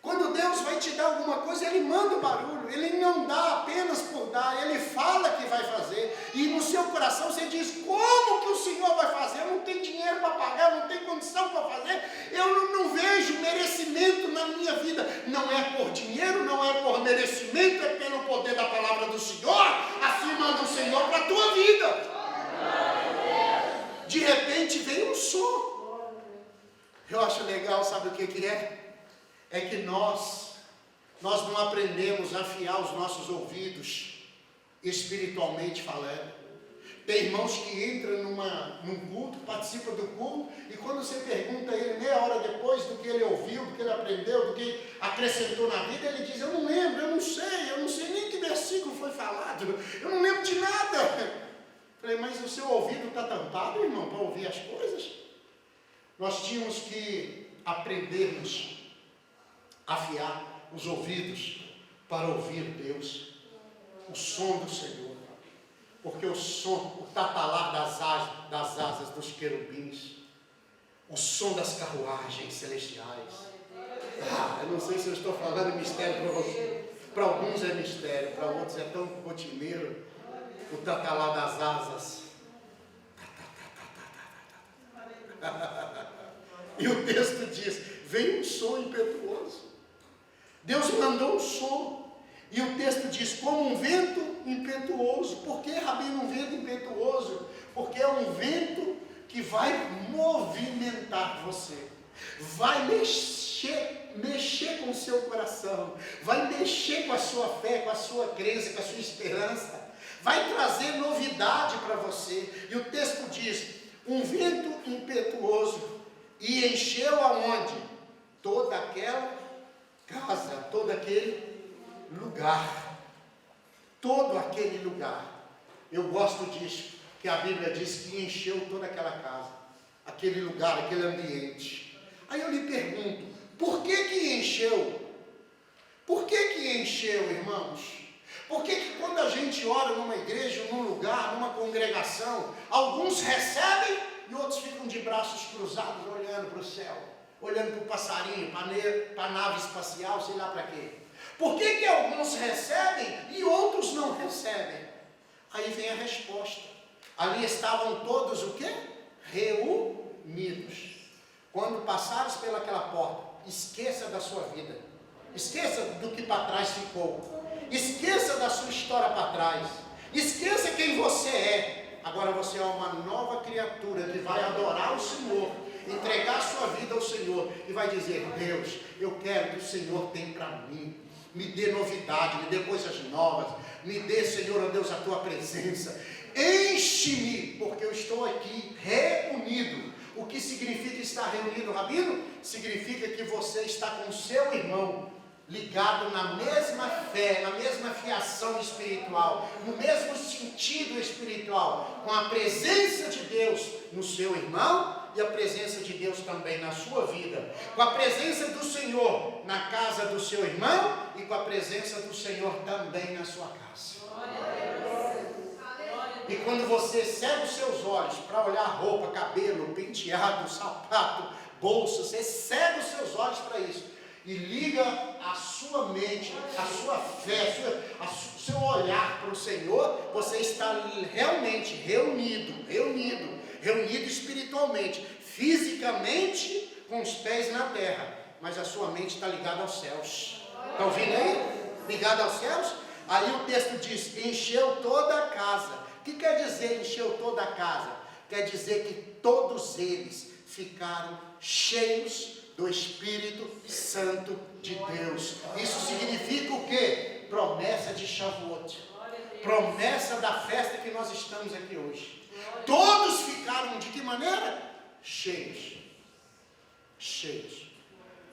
Quando Deus vai te dar alguma coisa, Ele manda o barulho. Ele não dá apenas por dar, Ele fala que vai fazer. E no seu coração você diz, como que o Senhor vai fazer? Eu não tenho dinheiro para pagar, eu não tenho condição para fazer. Eu não vejo merecimento na minha vida. Não é por dinheiro, não é por merecimento, é pelo poder da palavra do Senhor. Assim manda o Senhor para a tua vida. De repente veio um som. Eu acho legal, sabe o que é? É que nós não aprendemos a afiar os nossos ouvidos, espiritualmente falando. Tem irmãos que entram num culto, participam do culto, e quando você pergunta a ele meia hora depois do que ele ouviu, do que ele aprendeu, do que acrescentou na vida, ele diz, eu não lembro, eu não sei nem que versículo foi falado, eu não lembro de nada. Falei, mas o seu ouvido está tampado, irmão, para ouvir as coisas? Nós tínhamos que aprendermos afiar os ouvidos para ouvir Deus, o som do Senhor, porque o som, o tatalar das asas dos querubins, o som das carruagens celestiais. Eu não sei se eu estou falando mistério para você. Para alguns é mistério, para outros é tão rotineiro. O tatalar das asas. E o texto diz, vem um som impetuoso. Deus mandou um som, e o texto diz, como um vento impetuoso. Por que, Rabino, um vento impetuoso? Porque é um vento que vai movimentar você, vai mexer com o seu coração, vai mexer com a sua fé, com a sua crença, com a sua esperança, vai trazer novidade para você. E o texto diz, um vento impetuoso, e encheu aonde? Toda aquela casa, todo aquele lugar. Todo aquele lugar. Eu gosto disso, que a Bíblia diz que encheu toda aquela casa, aquele lugar, aquele ambiente. Aí eu lhe pergunto, por que encheu? Por que encheu, irmãos? Por que quando a gente ora numa igreja, num lugar, numa congregação, alguns recebem e outros ficam de braços cruzados olhando para o céu? Olhando para o passarinho, para a nave espacial, sei lá para quê. Por que alguns recebem e outros não recebem? Aí vem a resposta. Ali estavam todos o quê? Reunidos. Quando passares pelaquela porta, esqueça da sua vida. Esqueça do que para trás ficou. Esqueça da sua história para trás. Esqueça quem você é. Agora você é uma nova criatura que vai adorar o Senhor, entregar sua vida ao Senhor e vai dizer, Deus, eu quero o que o Senhor tem para mim. Me dê novidade, me dê coisas novas. Me dê, Senhor, ó Deus, a tua presença. Enche-me, porque eu estou aqui reunido. O que significa estar reunido, Rabino? Significa que você está com o seu irmão ligado na mesma fé, na mesma fiação espiritual, no mesmo sentido espiritual, com a presença de Deus no seu irmão e a presença de Deus também na sua vida, com a presença do Senhor na casa do seu irmão e com a presença do Senhor também na sua casa. E quando você cega os seus olhos para olhar roupa, cabelo, penteado, sapato, bolsa, você cega os seus olhos para isso e liga a sua mente, a sua fé, o seu olhar para o Senhor, você está realmente reunido espiritualmente, fisicamente com os pés na terra, mas a sua mente está ligada aos céus. Está ouvindo aí? Ligada aos céus? Aí o texto diz, encheu toda a casa. O que quer dizer encheu toda a casa? Quer dizer que todos eles ficaram cheios do Espírito Santo de Deus. Isso significa o quê? Promessa de Shavuot. Promessa da festa que nós estamos aqui hoje. Todos ficaram de que maneira? Cheios. Cheios.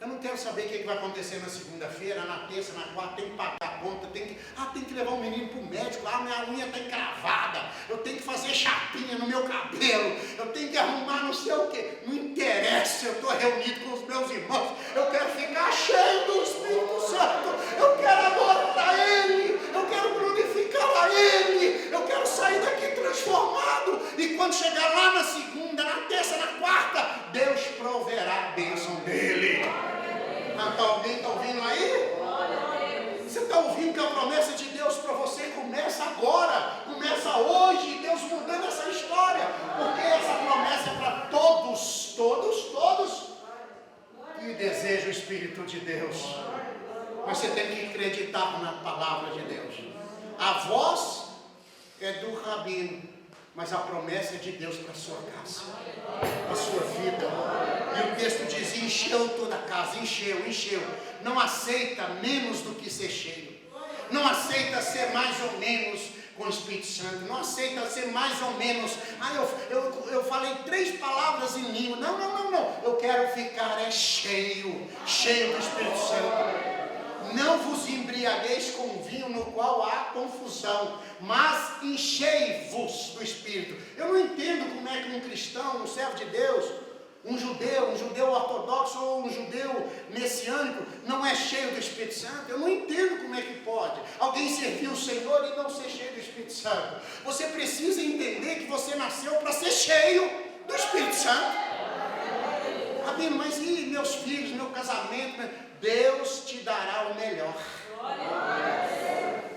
Eu não quero saber o que vai acontecer na segunda-feira, na terça, na quarta, tem que pagar a conta, tem que levar o menino para o médico, minha unha está encravada, eu tenho que fazer chapinha no meu cabelo, eu tenho que arrumar não sei o que, não interessa, eu estou reunido com os meus irmãos, eu quero ficar cheio do Espírito Santo, eu quero adorar a Ele, eu quero glorificar a Ele, eu quero sair daqui transformado, e quando chegar lá na segunda, na terça, na quarta, Deus proverá a bênção dEle. Alguém está ouvindo aí? Você está ouvindo que a promessa de Deus para você começa agora, começa hoje, Deus mudando essa história, porque essa promessa é para todos que desejam o Espírito de Deus. Mas você tem que acreditar na palavra de Deus. A voz é do Rabino, mas a promessa é de Deus para a sua casa, para a sua vida. E o texto diz, encheu toda a casa, encheu. Não aceita menos do que ser cheio. Não aceita ser mais ou menos com o Espírito Santo. Não aceita ser mais ou menos, eu falei 3 palavras em língua. Não. Eu quero ficar cheio do Espírito Santo. Não vos embriagueis com vinho no qual há confusão, mas enchei-vos do Espírito. Eu não entendo como é que um cristão, um servo de Deus, um judeu ortodoxo ou um judeu messiânico não é cheio do Espírito Santo. Eu não entendo como é que pode alguém servir o Senhor e não ser cheio do Espírito Santo. Você precisa entender que você nasceu para ser cheio do Espírito Santo. Rabino, mas e meus filhos, meu casamento? Deus te dará o melhor.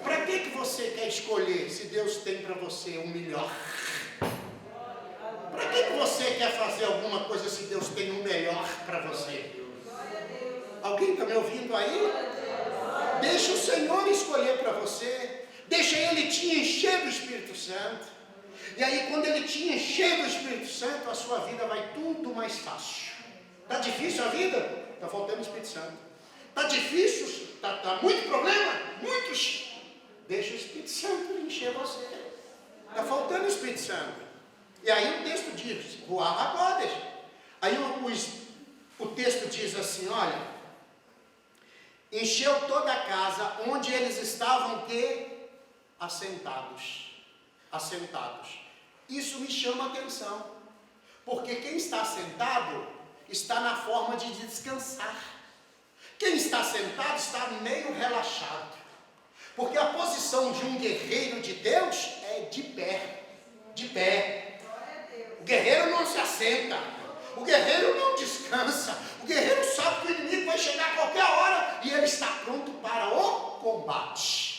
Para que você quer escolher se Deus tem para você o melhor? Para que você quer fazer alguma coisa se Deus tem o melhor para você? Alguém está me ouvindo aí? Deixa o Senhor escolher para você. Deixa Ele te encher do Espírito Santo. E aí quando Ele te encher do Espírito Santo, a sua vida vai tudo mais fácil. Está difícil a vida? Está faltando o Espírito Santo. Está difícil? Está muito problema? Muitos. Deixa o Espírito Santo encher você. Está faltando o Espírito Santo. E aí o texto diz, aí o texto diz assim, olha, encheu toda a casa onde eles estavam assentados. Isso me chama a atenção, porque quem está sentado está na forma de descansar. Quem está sentado está meio relaxado, porque a posição de um guerreiro de Deus é de pé. O guerreiro não se assenta, o guerreiro não descansa, o guerreiro sabe que o inimigo vai chegar a qualquer hora e ele está pronto para o combate.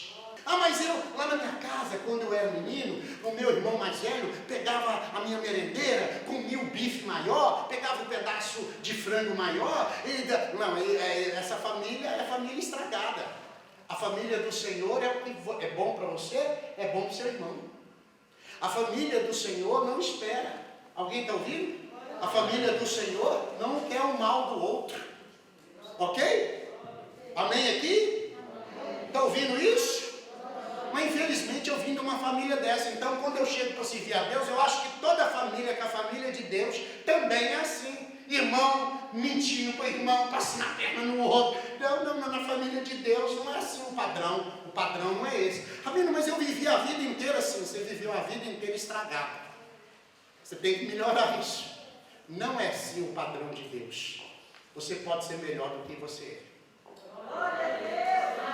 Mas eu, lá na minha casa, quando eu era menino, o meu irmão mais velho pegava a minha merendeira, comia o bife maior, pegava um pedaço de frango maior. Essa família é a família estragada. A família do Senhor é o que é bom para você, é bom para o seu irmão. A família do Senhor não espera. Alguém está ouvindo? A família do Senhor não quer o mal do outro. Ok? Amém aqui? Está ouvindo isso? Mas infelizmente eu vim de uma família dessa. Então quando eu chego para servir a Deus, eu acho que toda família, que a família de Deus, também é assim. Irmão mentindo para o irmão, passando a perna no outro. Não, na família de Deus não é assim o padrão. O padrão não é esse. Rabino, mas eu vivi a vida inteira assim. Você viveu a vida inteira estragada. Você tem que melhorar isso. Não é assim o padrão de Deus. Você pode ser melhor do que você é.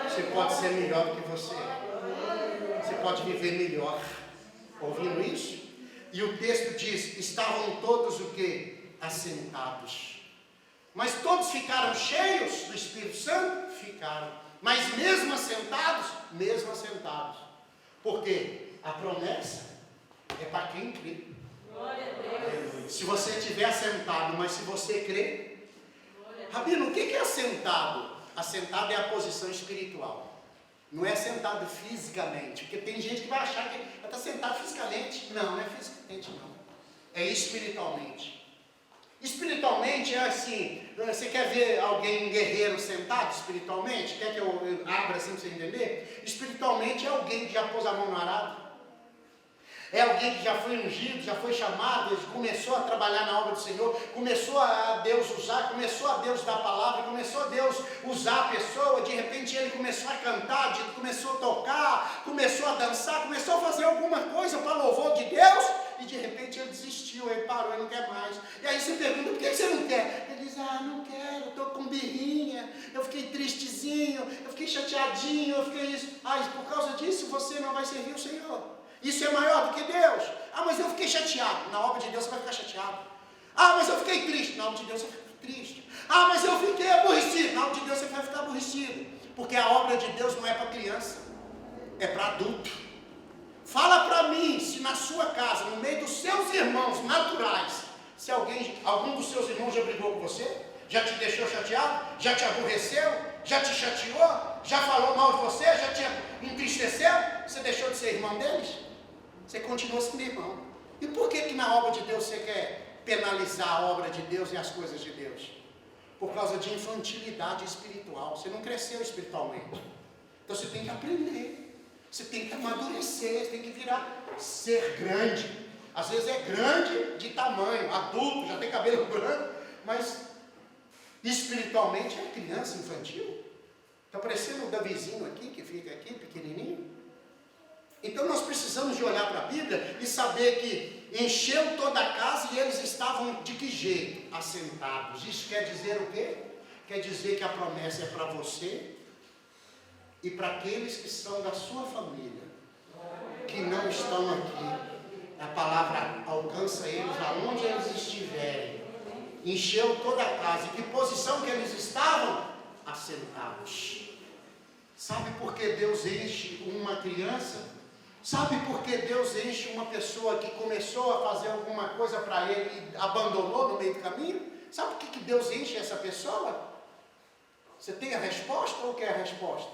Você pode ser melhor do que você é. Você pode viver melhor. Ouvindo isso? E o texto diz, estavam todos o quê? Assentados. Mas todos ficaram cheios do Espírito Santo? Ficaram. Mas mesmo assentados? Mesmo assentados. Porque a promessa é para quem crê. Se você estiver assentado, mas se você crê. Rabino, o que é assentado? Assentado é a posição espiritual. Não é sentado fisicamente. Porque tem gente que vai achar que está sentado fisicamente. Não é fisicamente não. É espiritualmente. Espiritualmente é assim, você quer ver alguém, um guerreiro sentado espiritualmente? Quer que eu abra assim para você entender? Espiritualmente é alguém que já pôs a mão no arado. É alguém que já foi ungido, já foi chamado, começou a trabalhar na obra do Senhor, começou a Deus usar, começou a Deus dar a palavra, começou a Deus usar a pessoa, de repente ele começou a cantar, começou a tocar, começou a dançar, começou a fazer alguma coisa para louvor de Deus, e de repente ele desistiu, ele parou, ele não quer mais. E aí você pergunta, por que você não quer? Ele diz, não quero, eu estou com birrinha, eu fiquei tristezinho, eu fiquei chateadinho, eu fiquei isso. E por causa disso você não vai servir o Senhor. Isso é maior do que Deus. Mas eu fiquei chateado. Na obra de Deus você vai ficar chateado. Mas eu fiquei triste. Na obra de Deus você vai ficar triste. Mas eu fiquei aborrecido. Na obra de Deus você vai ficar aborrecido. Porque a obra de Deus não é para criança. É para adulto. Fala para mim se na sua casa, no meio dos seus irmãos naturais, se algum dos seus irmãos já brigou com você, já te deixou chateado, já te aborreceu, já te chateou, já falou mal de você, já te entristeceu, você deixou de ser irmão deles? Você continua sendo irmão. E por que na obra de Deus você quer penalizar a obra de Deus e as coisas de Deus? Por causa de infantilidade espiritual. Você não cresceu espiritualmente. Então você tem que aprender. Você tem que amadurecer, você tem que ser grande. Às vezes é grande de tamanho, adulto, já tem cabelo branco, mas espiritualmente é criança, infantil. Está parecendo o Davizinho aqui, que fica aqui, pequenininho. Então nós precisamos de olhar para a Bíblia e saber que encheu toda a casa e eles estavam de que jeito? Assentados. Isso quer dizer o quê? Quer dizer que a promessa é para você e para aqueles que são da sua família, que não estão aqui. A palavra alcança eles aonde eles estiverem. Encheu toda a casa. E que posição que eles estavam? Assentados. Sabe por que Deus enche uma criança? Sabe por que Deus enche uma pessoa que começou a fazer alguma coisa para ele e abandonou no meio do caminho? Sabe por que Deus enche essa pessoa? Você tem a resposta ou quer a resposta?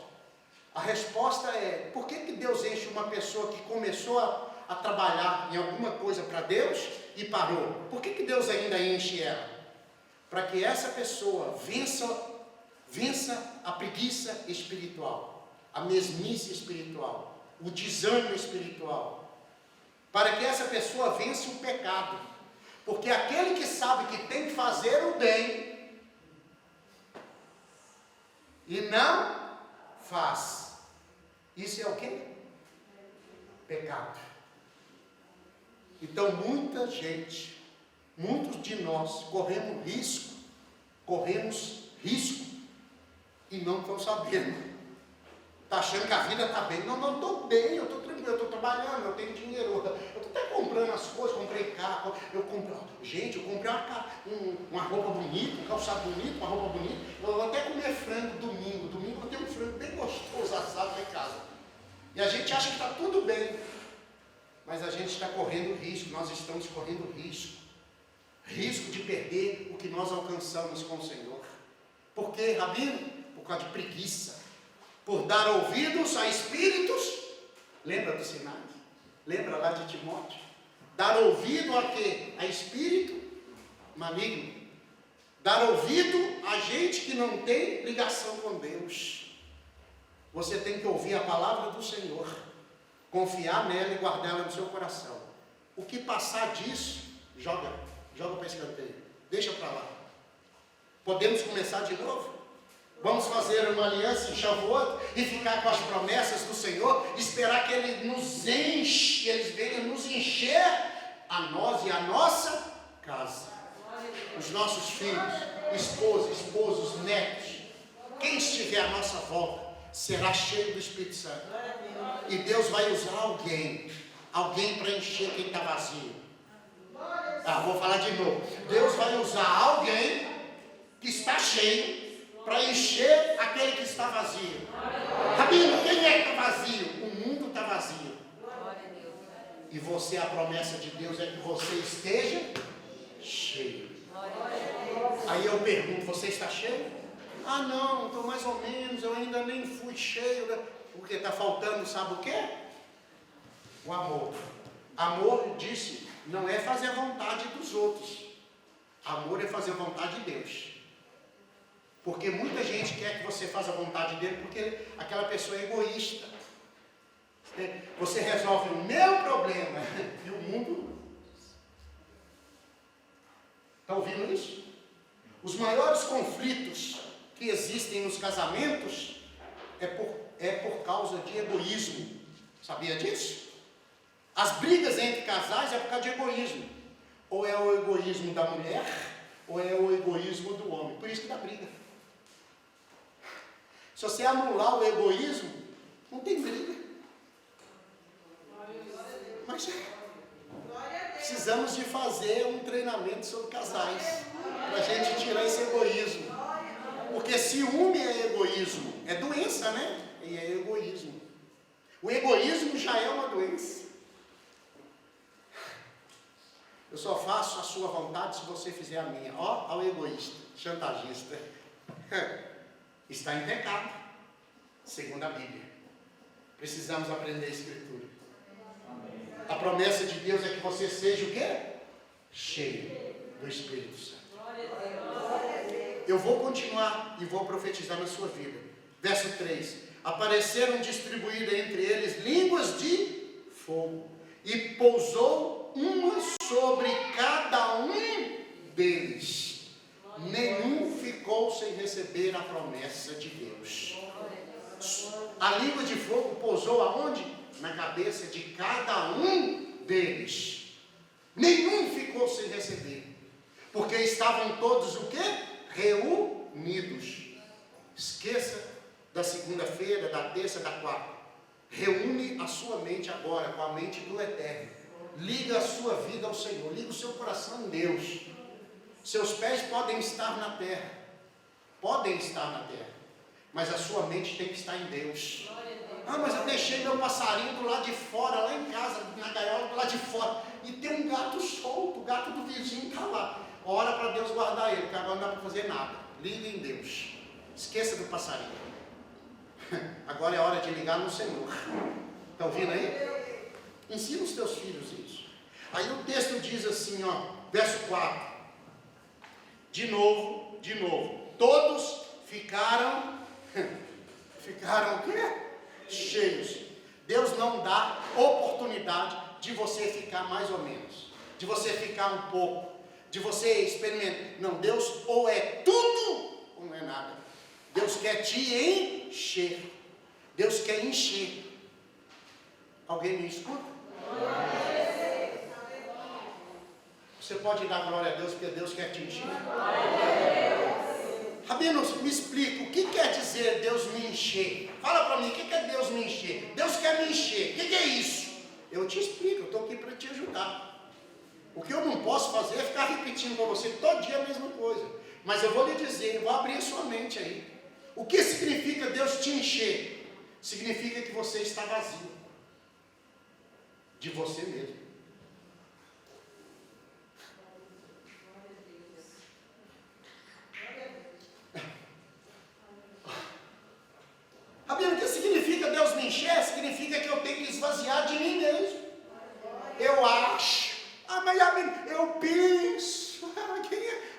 A resposta é, por que Deus enche uma pessoa que começou a trabalhar em alguma coisa para Deus e parou? Por que Deus ainda enche ela? Para que essa pessoa vença a preguiça espiritual, a mesmice espiritual, o desânimo espiritual, para que essa pessoa vença o pecado, porque aquele que sabe que tem que fazer o bem e não faz, isso é o quê? Pecado. Então muita gente, muitos de nós corremos risco e não estão sabendo. Está achando que a vida está bem. Não estou bem, eu estou tranquilo, eu estou trabalhando, eu tenho dinheiro, eu estou até comprando as coisas, comprei carro, eu comprei uma roupa bonita, um calçado bonito, uma roupa bonita. Eu vou até comer frango domingo eu tenho um frango bem gostoso assado lá em casa. E a gente acha que está tudo bem, mas a gente está correndo risco, nós estamos correndo risco de perder o que nós alcançamos com o Senhor. Por quê, Rabino? Por causa de preguiça. Por dar ouvidos a espíritos, lembra dos sinais? Lembra lá de Timóteo? Dar ouvido a quê? A espírito maligno. Dar ouvido a gente que não tem ligação com Deus. Você tem que ouvir a palavra do Senhor, confiar nela e guardá-la no seu coração. O que passar disso, joga para escanteio, deixa para lá. Podemos começar de novo? Vamos fazer uma aliança em Shavuot e ficar com as promessas do Senhor, esperar que Ele nos enche, eles venham nos encher, a nós e a nossa casa, os nossos filhos, esposos, netos, quem estiver à nossa volta, será cheio do Espírito Santo. E Deus vai usar alguém para encher quem está vazio. Vou falar de novo. Deus vai usar alguém que está cheio para encher aquele que está vazio. Rabino, quem é que está vazio? O mundo está vazio. E você, a promessa de Deus é que você esteja cheio. Aí eu pergunto, você está cheio? Não, estou mais ou menos, eu ainda nem fui cheio. Porque está faltando, sabe o quê? O amor. Amor, disse, não é fazer a vontade dos outros. Amor é fazer a vontade de Deus. Porque muita gente quer que você faça a vontade dele, porque aquela pessoa é egoísta. Você resolve o meu problema e o mundo. Está ouvindo isso? Os maiores conflitos que existem nos casamentos é por causa de egoísmo. Sabia disso? As brigas entre casais é por causa de egoísmo. Ou é o egoísmo da mulher, ou é o egoísmo do homem. Por isso que dá briga. Se você anular o egoísmo, não tem briga. Mas precisamos de fazer um treinamento sobre casais, para a gente tirar esse egoísmo. Porque ciúme é egoísmo, é doença, né? E é egoísmo. O egoísmo já é uma doença. Eu só faço a sua vontade se você fizer a minha. Ao egoísta, chantagista. Está em pecado, segundo a Bíblia. Precisamos aprender a Escritura. A promessa de Deus é que você seja o quê? Cheio do Espírito Santo. Eu vou continuar e vou profetizar na sua vida. Verso 3. Apareceram distribuídas entre eles línguas de fogo, e pousou uma sobre cada um deles. Nenhum ficou sem receber a promessa de Deus. A língua de fogo pousou aonde? Na cabeça de cada um deles. Nenhum ficou sem receber, porque estavam todos o quê? Reunidos. Esqueça da segunda-feira, da terça, da quarta. Reúne a sua mente agora com a mente do Eterno. Liga a sua vida ao Senhor, liga o seu coração em Deus. Seus pés podem estar na terra, mas a sua mente tem que estar em Deus. Mas eu deixei meu passarinho do lado de fora, lá em casa, na gaiola do lado de fora, e tem um gato solto, o gato do vizinho está lá. Ora para Deus guardar ele, porque agora não dá para fazer nada. Liga em Deus, esqueça do passarinho. Agora é hora de ligar no Senhor. Está ouvindo aí? Ensina os teus filhos isso. Aí o texto diz assim, verso 4. De novo, todos ficaram o quê? Cheios. Deus não dá oportunidade de você ficar mais ou menos, de você ficar um pouco, de você experimentar. Não, Deus ou é tudo ou não é nada. Deus quer te encher. Deus quer encher. Alguém me escuta? Você pode dar glória a Deus, porque Deus quer te encher. Rabino, me explica, o que quer dizer Deus me encher? Fala para mim, o que quer Deus me encher? Deus quer me encher, o que é isso? Eu te explico, eu estou aqui para te ajudar. O que eu não posso fazer é ficar repetindo para você todo dia a mesma coisa. Mas eu vou lhe dizer, vou abrir a sua mente aí. O que significa Deus te encher? Significa que você está vazio de você mesmo. Rabino, o que significa Deus me encher? Significa que eu tenho que esvaziar de mim mesmo. Eu acho. Mas eu penso.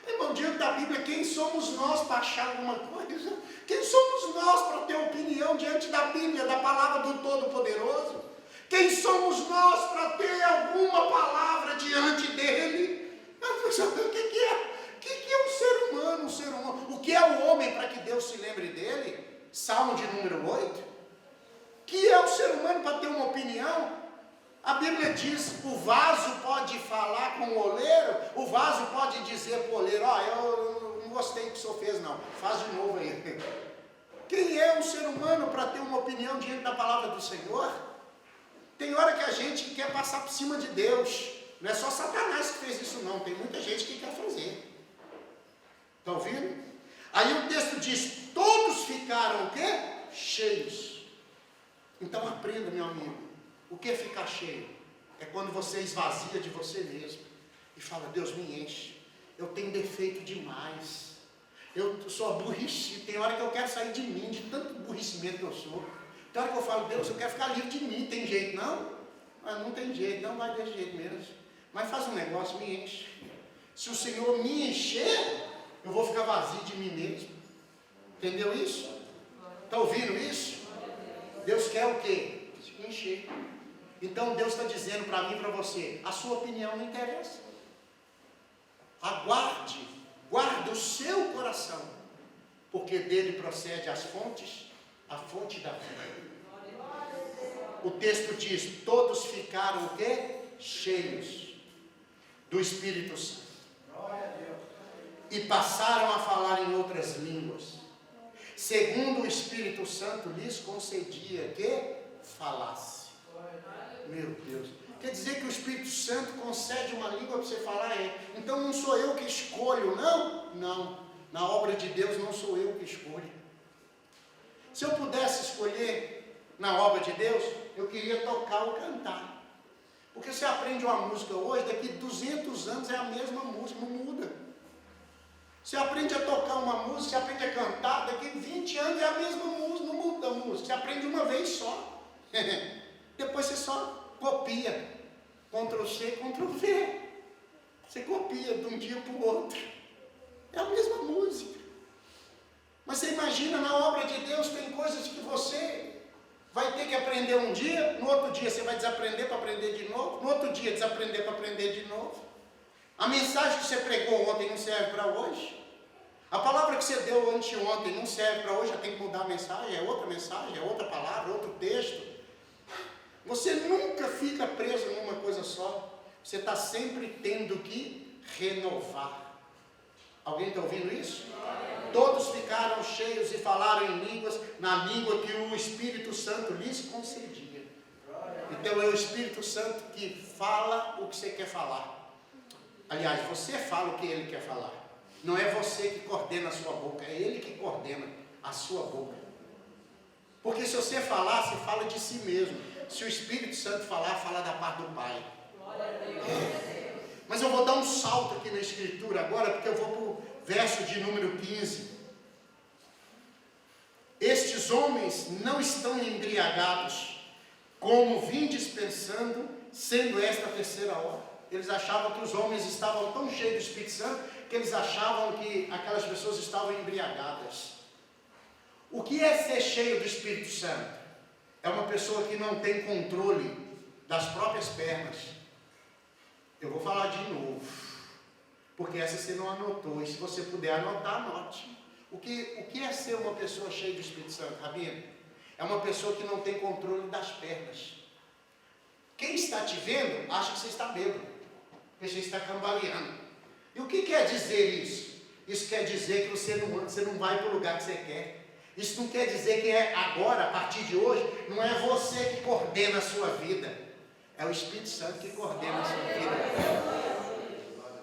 Irmão, diante da Bíblia, quem somos nós para achar alguma coisa? Quem somos nós para ter opinião diante da Bíblia, da palavra do Todo-Poderoso? Quem somos nós para ter alguma palavra diante dele? O que é? O que é um ser humano? Um ser humano? O que é o homem para que Deus se lembre dele? Salmo de número 8. O que é o ser humano para ter uma opinião? A Bíblia diz, o vaso pode falar com o oleiro, o vaso pode dizer para o oleiro, eu não gostei do que o senhor fez não, faz de novo aí. Quem é um ser humano para ter uma opinião diante da palavra do Senhor? Tem hora que a gente quer passar por cima de Deus, não é só Satanás que fez isso não, tem muita gente que quer fazer. Está ouvindo? Aí o texto diz, todos ficaram o quê? Cheios. Então aprenda, meu amigo. O que é ficar cheio? É quando você esvazia de você mesmo e fala, Deus me enche, eu tenho defeito demais, eu sou aborrecido, tem hora que eu quero sair de mim, de tanto aborrecimento que eu sou. Tem hora que eu falo, Deus, eu quero ficar livre de mim, tem jeito não? Mas não tem jeito, não vai desse jeito mesmo. Mas faz um negócio, me enche. Se o Senhor me encher, eu vou ficar vazio de mim mesmo. Entendeu isso? Está ouvindo isso? Deus quer o quê? Encher. Então Deus está dizendo para mim e para você, a sua opinião não interessa. Guarde o seu coração, porque dele procede as fontes, a fonte da vida. O texto diz, todos ficaram o quê? Cheios do Espírito Santo. E passaram a falar em outras línguas, segundo o Espírito Santo lhes concedia que falasse. Meu Deus, quer dizer que o Espírito Santo concede uma língua para você falar? Então não sou eu que escolho, não? Não, na obra de Deus não sou eu que escolho. Se eu pudesse escolher na obra de Deus, eu queria tocar ou cantar. Porque você aprende uma música hoje, daqui 200 anos é a mesma música, não muda. Você aprende a tocar uma música, você aprende a cantar, daqui 20 anos é a mesma música, não muda a música, você aprende uma vez só. Depois você só copia, Ctrl+C, Ctrl+V. Você copia de um dia para o outro. É a mesma música. Mas você imagina, na obra de Deus tem coisas que você vai ter que aprender um dia, no outro dia você vai desaprender para aprender de novo, no outro dia desaprender para aprender de novo. A mensagem que você pregou ontem não serve para hoje. A palavra que você deu anteontem não serve para hoje, já tem que mudar a mensagem, é outra palavra, outro texto. Você nunca fica preso numa coisa só. Você está sempre tendo que renovar. Alguém está ouvindo isso? Todos ficaram cheios e falaram em línguas, na língua que o Espírito Santo lhes concedia. Então é o Espírito Santo que fala o que você quer falar. Aliás, você fala o que ele quer falar. Não é você que coordena a sua boca, é ele que coordena a sua boca. Porque se você falar, você fala de si mesmo. Se o Espírito Santo falar, fala da parte do Pai. Mas eu vou dar um salto aqui na Escritura agora, porque eu vou para o verso de número 15. Estes homens não estão embriagados, como vindes pensando, sendo esta a terceira hora. Eles achavam que os homens estavam tão cheios do Espírito Santo, que eles achavam que aquelas pessoas estavam embriagadas. O que é ser cheio do Espírito Santo? É uma pessoa que não tem controle das próprias pernas. Eu vou falar de novo, porque essa você não anotou, e se você puder anotar, anote. O que é ser uma pessoa cheia do Espírito Santo, Rabino? É uma pessoa que não tem controle das pernas. Quem está te vendo, acha que você está bêbado, que você está cambaleando. E o que quer dizer isso? Isso quer dizer que você não vai para o lugar que você quer. Isso não quer dizer que agora, a partir de hoje, não é você que coordena a sua vida. É o Espírito Santo que coordena a sua vida.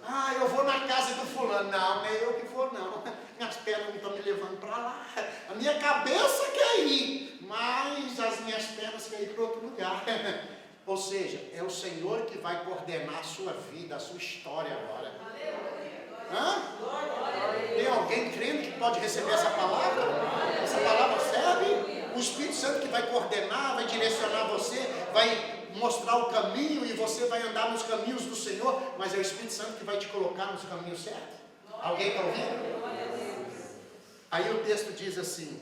Ah, eu vou na casa do fulano. Não, não é eu que vou não. Minhas pernas não estão me levando para lá. A minha cabeça quer ir, mas as minhas pernas querem ir para outro lugar. Ou seja, é o Senhor que vai coordenar a sua vida, a sua história agora. Hã? Tem alguém crendo que pode receber essa palavra? Essa palavra serve? O Espírito Santo que vai coordenar, vai direcionar você, vai mostrar o caminho e você vai andar nos caminhos do Senhor, mas é o Espírito Santo que vai te colocar nos caminhos certos. Alguém está ouvindo? Aí o texto diz assim: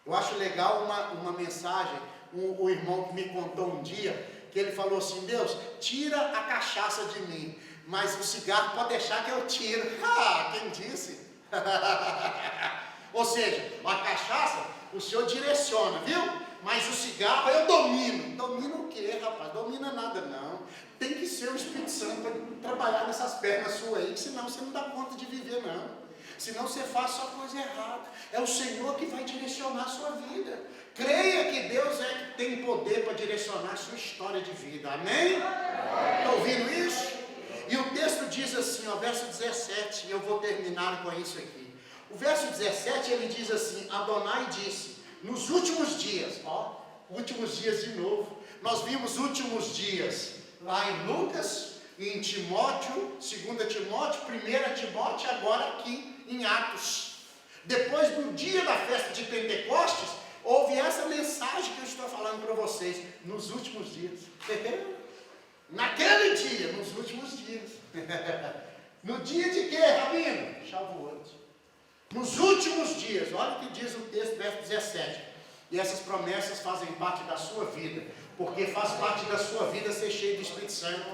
Eu acho legal uma mensagem, o irmão que me contou um dia, que ele falou assim: Deus, tira a cachaça de mim, mas o cigarro pode deixar que eu tiro. Ah, quem disse? Ou seja, a cachaça o Senhor direciona, viu? Mas o cigarro eu domino. Domino o quê, rapaz? Domina nada não. Tem que ser o Espírito Santo para trabalhar nessas pernas suas aí, senão você não dá conta de viver não. Senão você faz só coisa errada. É o Senhor que vai direcionar a sua vida. Creia que Deus é que tem poder para direcionar a sua história de vida. Amém? Está ouvindo isso? E o texto diz assim, ó, verso 17, e eu vou terminar com isso aqui. O verso 17, ele diz assim: Adonai disse, nos últimos dias, ó, últimos dias de novo. Nós vimos últimos dias lá em Lucas, em Timóteo, 2 Timóteo, 1 Timóteo, agora aqui em Atos. Depois do dia da festa de Pentecostes, houve essa mensagem que eu estou falando para vocês, nos últimos dias. Naquele dia, nos últimos dias. No dia de quê, Rabino? Shavuot. Nos últimos dias, olha o que diz o texto, verso 17. E essas promessas fazem parte da sua vida, porque faz parte da sua vida ser cheio do Espírito Santo.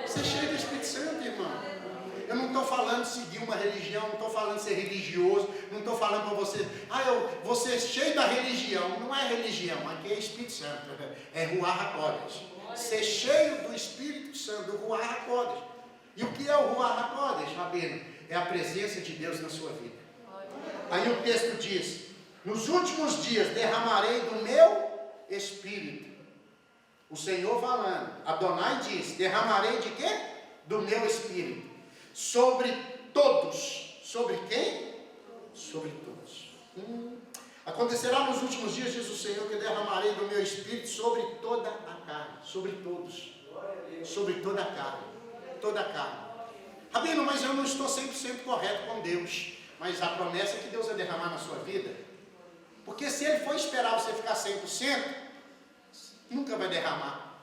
Ser cheio do Espírito Santo, irmão. Eu não estou falando de seguir uma religião, não estou falando de ser religioso, não estou falando para você, eu vou ser cheio da religião. Não é religião, aqui é Espírito Santo, é Ruach HaKodesh. Ser cheio do Espírito Santo, do Ruach HaKodesh. E o que é o Ruach HaKodesh, Rabino? É a presença de Deus na sua vida. Aí o texto diz: nos últimos dias derramarei do meu Espírito. O Senhor falando, Adonai diz: derramarei de quê? Do meu Espírito. Sobre todos. Sobre quem? Sobre todos. Acontecerá nos últimos dias, diz o Senhor, que derramarei do meu Espírito sobre toda a carne. Sobre todos. Sobre toda a carne. Toda a carne. Rabino, mas eu não estou 100% correto com Deus. Mas a promessa é que Deus vai derramar na sua vida. Porque se Ele for esperar você ficar 100%, nunca vai derramar.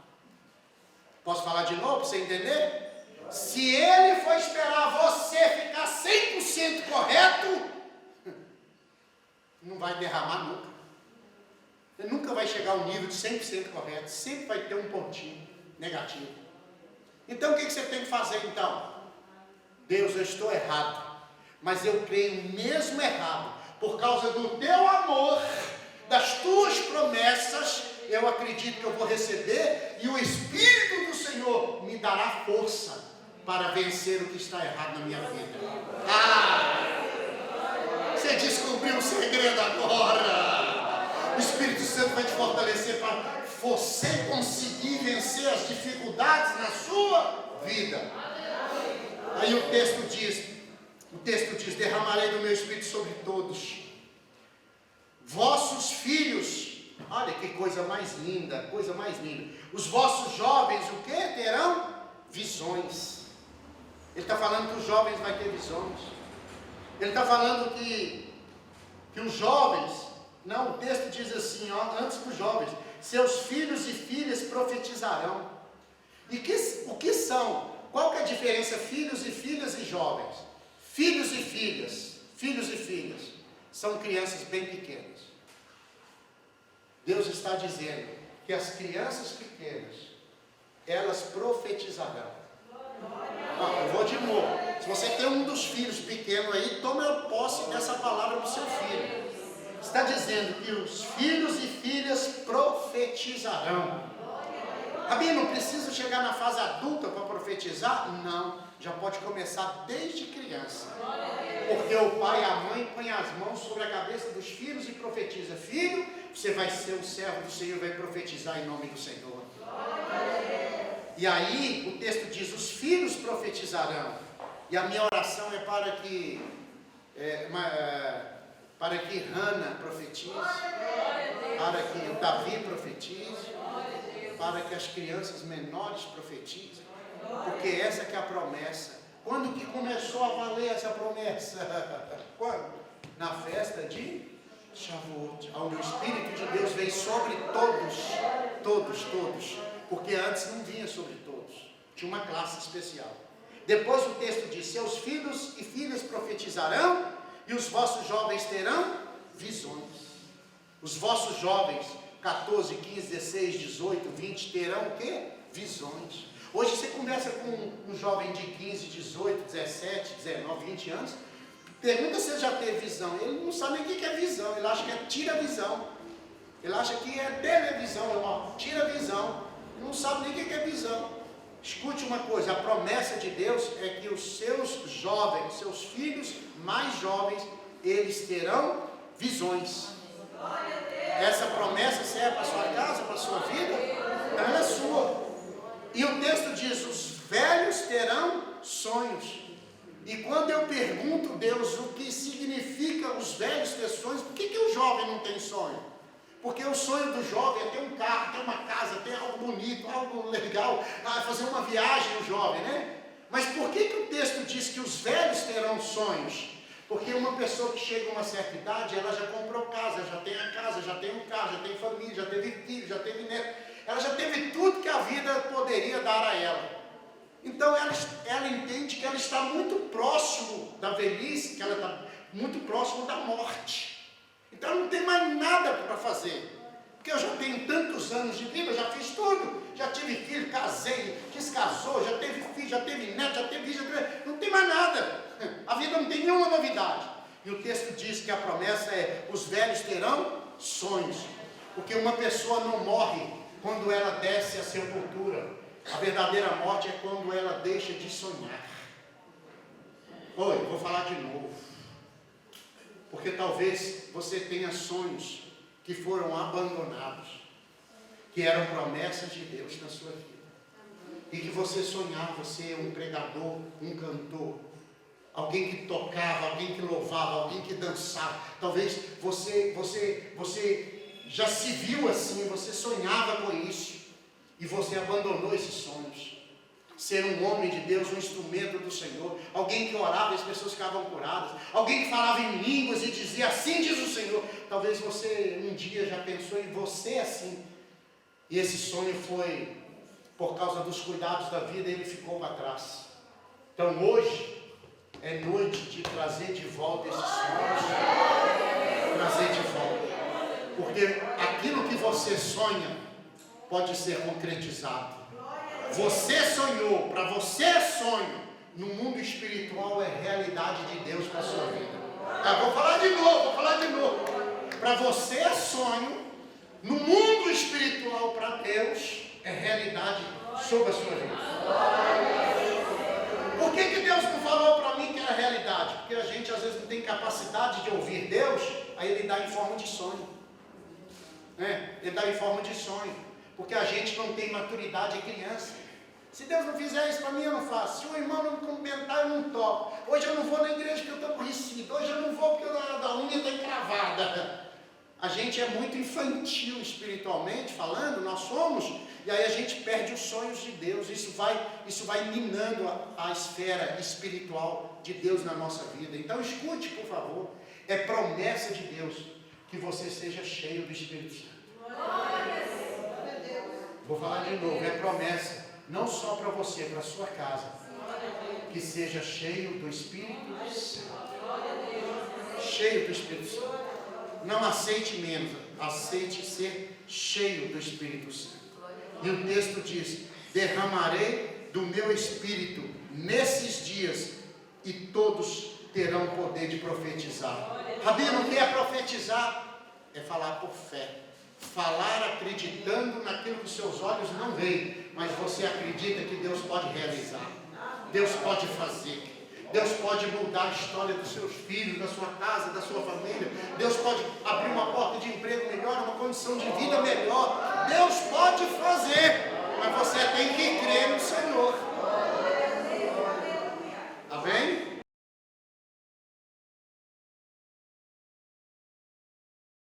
Posso falar de novo para você entender? Se Ele for esperar você ficar 100% correto, não vai derramar nunca. Ele nunca vai chegar ao nível de 100% correto. Sempre vai ter um pontinho negativo. Então o que você tem que fazer então? Deus, eu estou errado, mas eu creio mesmo errado, por causa do teu amor, das tuas promessas, eu acredito que eu vou receber, e o Espírito do Senhor me dará força para vencer o que está errado na minha vida. Você descobriu o segredo agora. O Espírito Santo vai te fortalecer para você conseguir vencer as dificuldades na sua vida. Aí o texto diz, derramarei do meu Espírito sobre todos. Vossos filhos, olha que coisa mais linda, coisa mais linda. Os vossos jovens, o que? Terão visões. Ele está falando que os jovens vão ter visões. Ele está falando que os jovens, não, o texto diz assim, ó, antes dos jovens, seus filhos e filhas profetizarão. E o que são? Qual que é a diferença, filhos e filhas e jovens? Filhos e filhas, são crianças bem pequenas. Deus está dizendo que as crianças pequenas, elas profetizarão. Eu vou de novo. Se você tem um dos filhos pequenos aí, tome posse dessa palavra para o seu filho. Está dizendo que os filhos e filhas profetizarão. Rabino, não precisa chegar na fase adulta para profetizar? Não, já pode começar desde criança. Porque o pai e a mãe põem as mãos sobre a cabeça dos filhos e profetiza. Filho, você vai ser um servo do Senhor, vai profetizar em nome do Senhor. E aí o texto diz, os filhos profetizarão. E a minha oração é para que Hannah profetize, para que Davi profetize, para que as crianças menores profetizem, porque essa que é a promessa. Quando que começou a valer essa promessa? Quando? Na festa de Shavuot, onde o Espírito de Deus veio sobre todos, porque antes não vinha sobre todos, tinha uma classe especial. Depois o texto diz, seus filhos e filhas profetizarão, e os vossos jovens terão visões. Os vossos jovens, 14, 15, 16, 18, 20, terão o quê? Visões. Hoje você conversa com um jovem de 15, 18, 17, 19, 20 anos, pergunta se ele já teve visão. Ele não sabe nem o que é visão, ele acha que é tira-visão. Ele acha que é televisão, é uma tira-visão. Ele não sabe nem o que é visão. Escute uma coisa, a promessa de Deus é que os seus jovens, seus filhos mais jovens, eles terão visões. Essa promessa serve para a sua casa, para a sua vida? Ela é sua. E o texto diz, os velhos terão sonhos. E quando eu pergunto a Deus o que significa os velhos ter sonhos, por que o jovem não tem sonho? Porque o sonho do jovem é ter um carro, ter uma casa, ter algo bonito, algo legal, fazer uma viagem, o jovem, né? Mas por que o texto diz que os velhos terão sonhos? Porque uma pessoa que chega a uma certa idade, ela já comprou casa, já tem a casa, já tem um carro, já tem família, já teve filho, já teve neto, ela já teve tudo que a vida poderia dar a ela. Então ela entende que ela está muito próximo da velhice, que ela está muito próximo da morte. Então ela não tem mais nada para fazer. Porque eu já tenho tantos anos de vida, já fiz tudo. Já tive filho, casei, descasou, já teve filho, já teve neto, já teve filho, não tem mais nada. A vida não tem nenhuma novidade. E o texto diz que a promessa é, os velhos terão sonhos. Porque uma pessoa não morre quando ela desce à sepultura. A verdadeira morte é quando ela deixa de sonhar. Oi, vou falar de novo. Porque talvez você tenha sonhos que foram abandonados, que eram promessas de Deus na sua vida. E que você sonhava ser um pregador, um cantor, alguém que tocava, alguém que louvava, alguém que dançava. Talvez você já se viu assim, você sonhava com isso. E você abandonou esses sonhos. Ser um homem de Deus, um instrumento do Senhor. Alguém que orava e as pessoas ficavam curadas. Alguém que falava em línguas e dizia, assim diz o Senhor. Talvez você um dia já pensou em você assim. E esse sonho foi, por causa dos cuidados da vida, ele ficou para trás. Então hoje é noite de trazer de volta esses sonhos. Trazer de volta. Porque aquilo que você sonha pode ser concretizado. Você sonhou, para você é sonho, no mundo espiritual é realidade de Deus para a sua vida. Vou falar de novo. Para você é sonho, no mundo espiritual para Deus é realidade sobre a sua vida. Por que Deus não falou para mim que era realidade? Porque a gente às vezes não tem capacidade de ouvir Deus, aí Ele dá em forma de sonho. Ele dá em forma de sonho. Porque a gente não tem maturidade, é criança. Se Deus não fizer isso para mim, eu não faço. Se o irmão não me cumprimentar, eu não toco. Hoje eu não vou na igreja porque eu estou aborrecido. Hoje eu não vou porque a unha está encravada. A gente é muito infantil espiritualmente falando, nós somos, e aí a gente perde os sonhos de Deus. Isso vai minando a esfera espiritual de Deus na nossa vida. Então escute, por favor. É promessa de Deus que você seja cheio do Espírito Santo. Vou falar de novo, é promessa, não só para você, para a sua casa, que seja cheio do Espírito Santo. Cheio do Espírito Santo. Não aceite menos, aceite ser cheio do Espírito Santo. E o texto diz, derramarei do meu Espírito nesses dias, e todos terão poder de profetizar. Rabino, o que é profetizar? É falar por fé. Falar acreditando naquilo que os seus olhos não veem, mas você acredita que Deus pode realizar, Deus pode fazer, Deus pode mudar a história dos seus filhos, da sua casa, da sua família. Deus pode abrir uma porta de emprego melhor, uma condição de vida melhor. Deus pode fazer, mas você tem que crer no Senhor.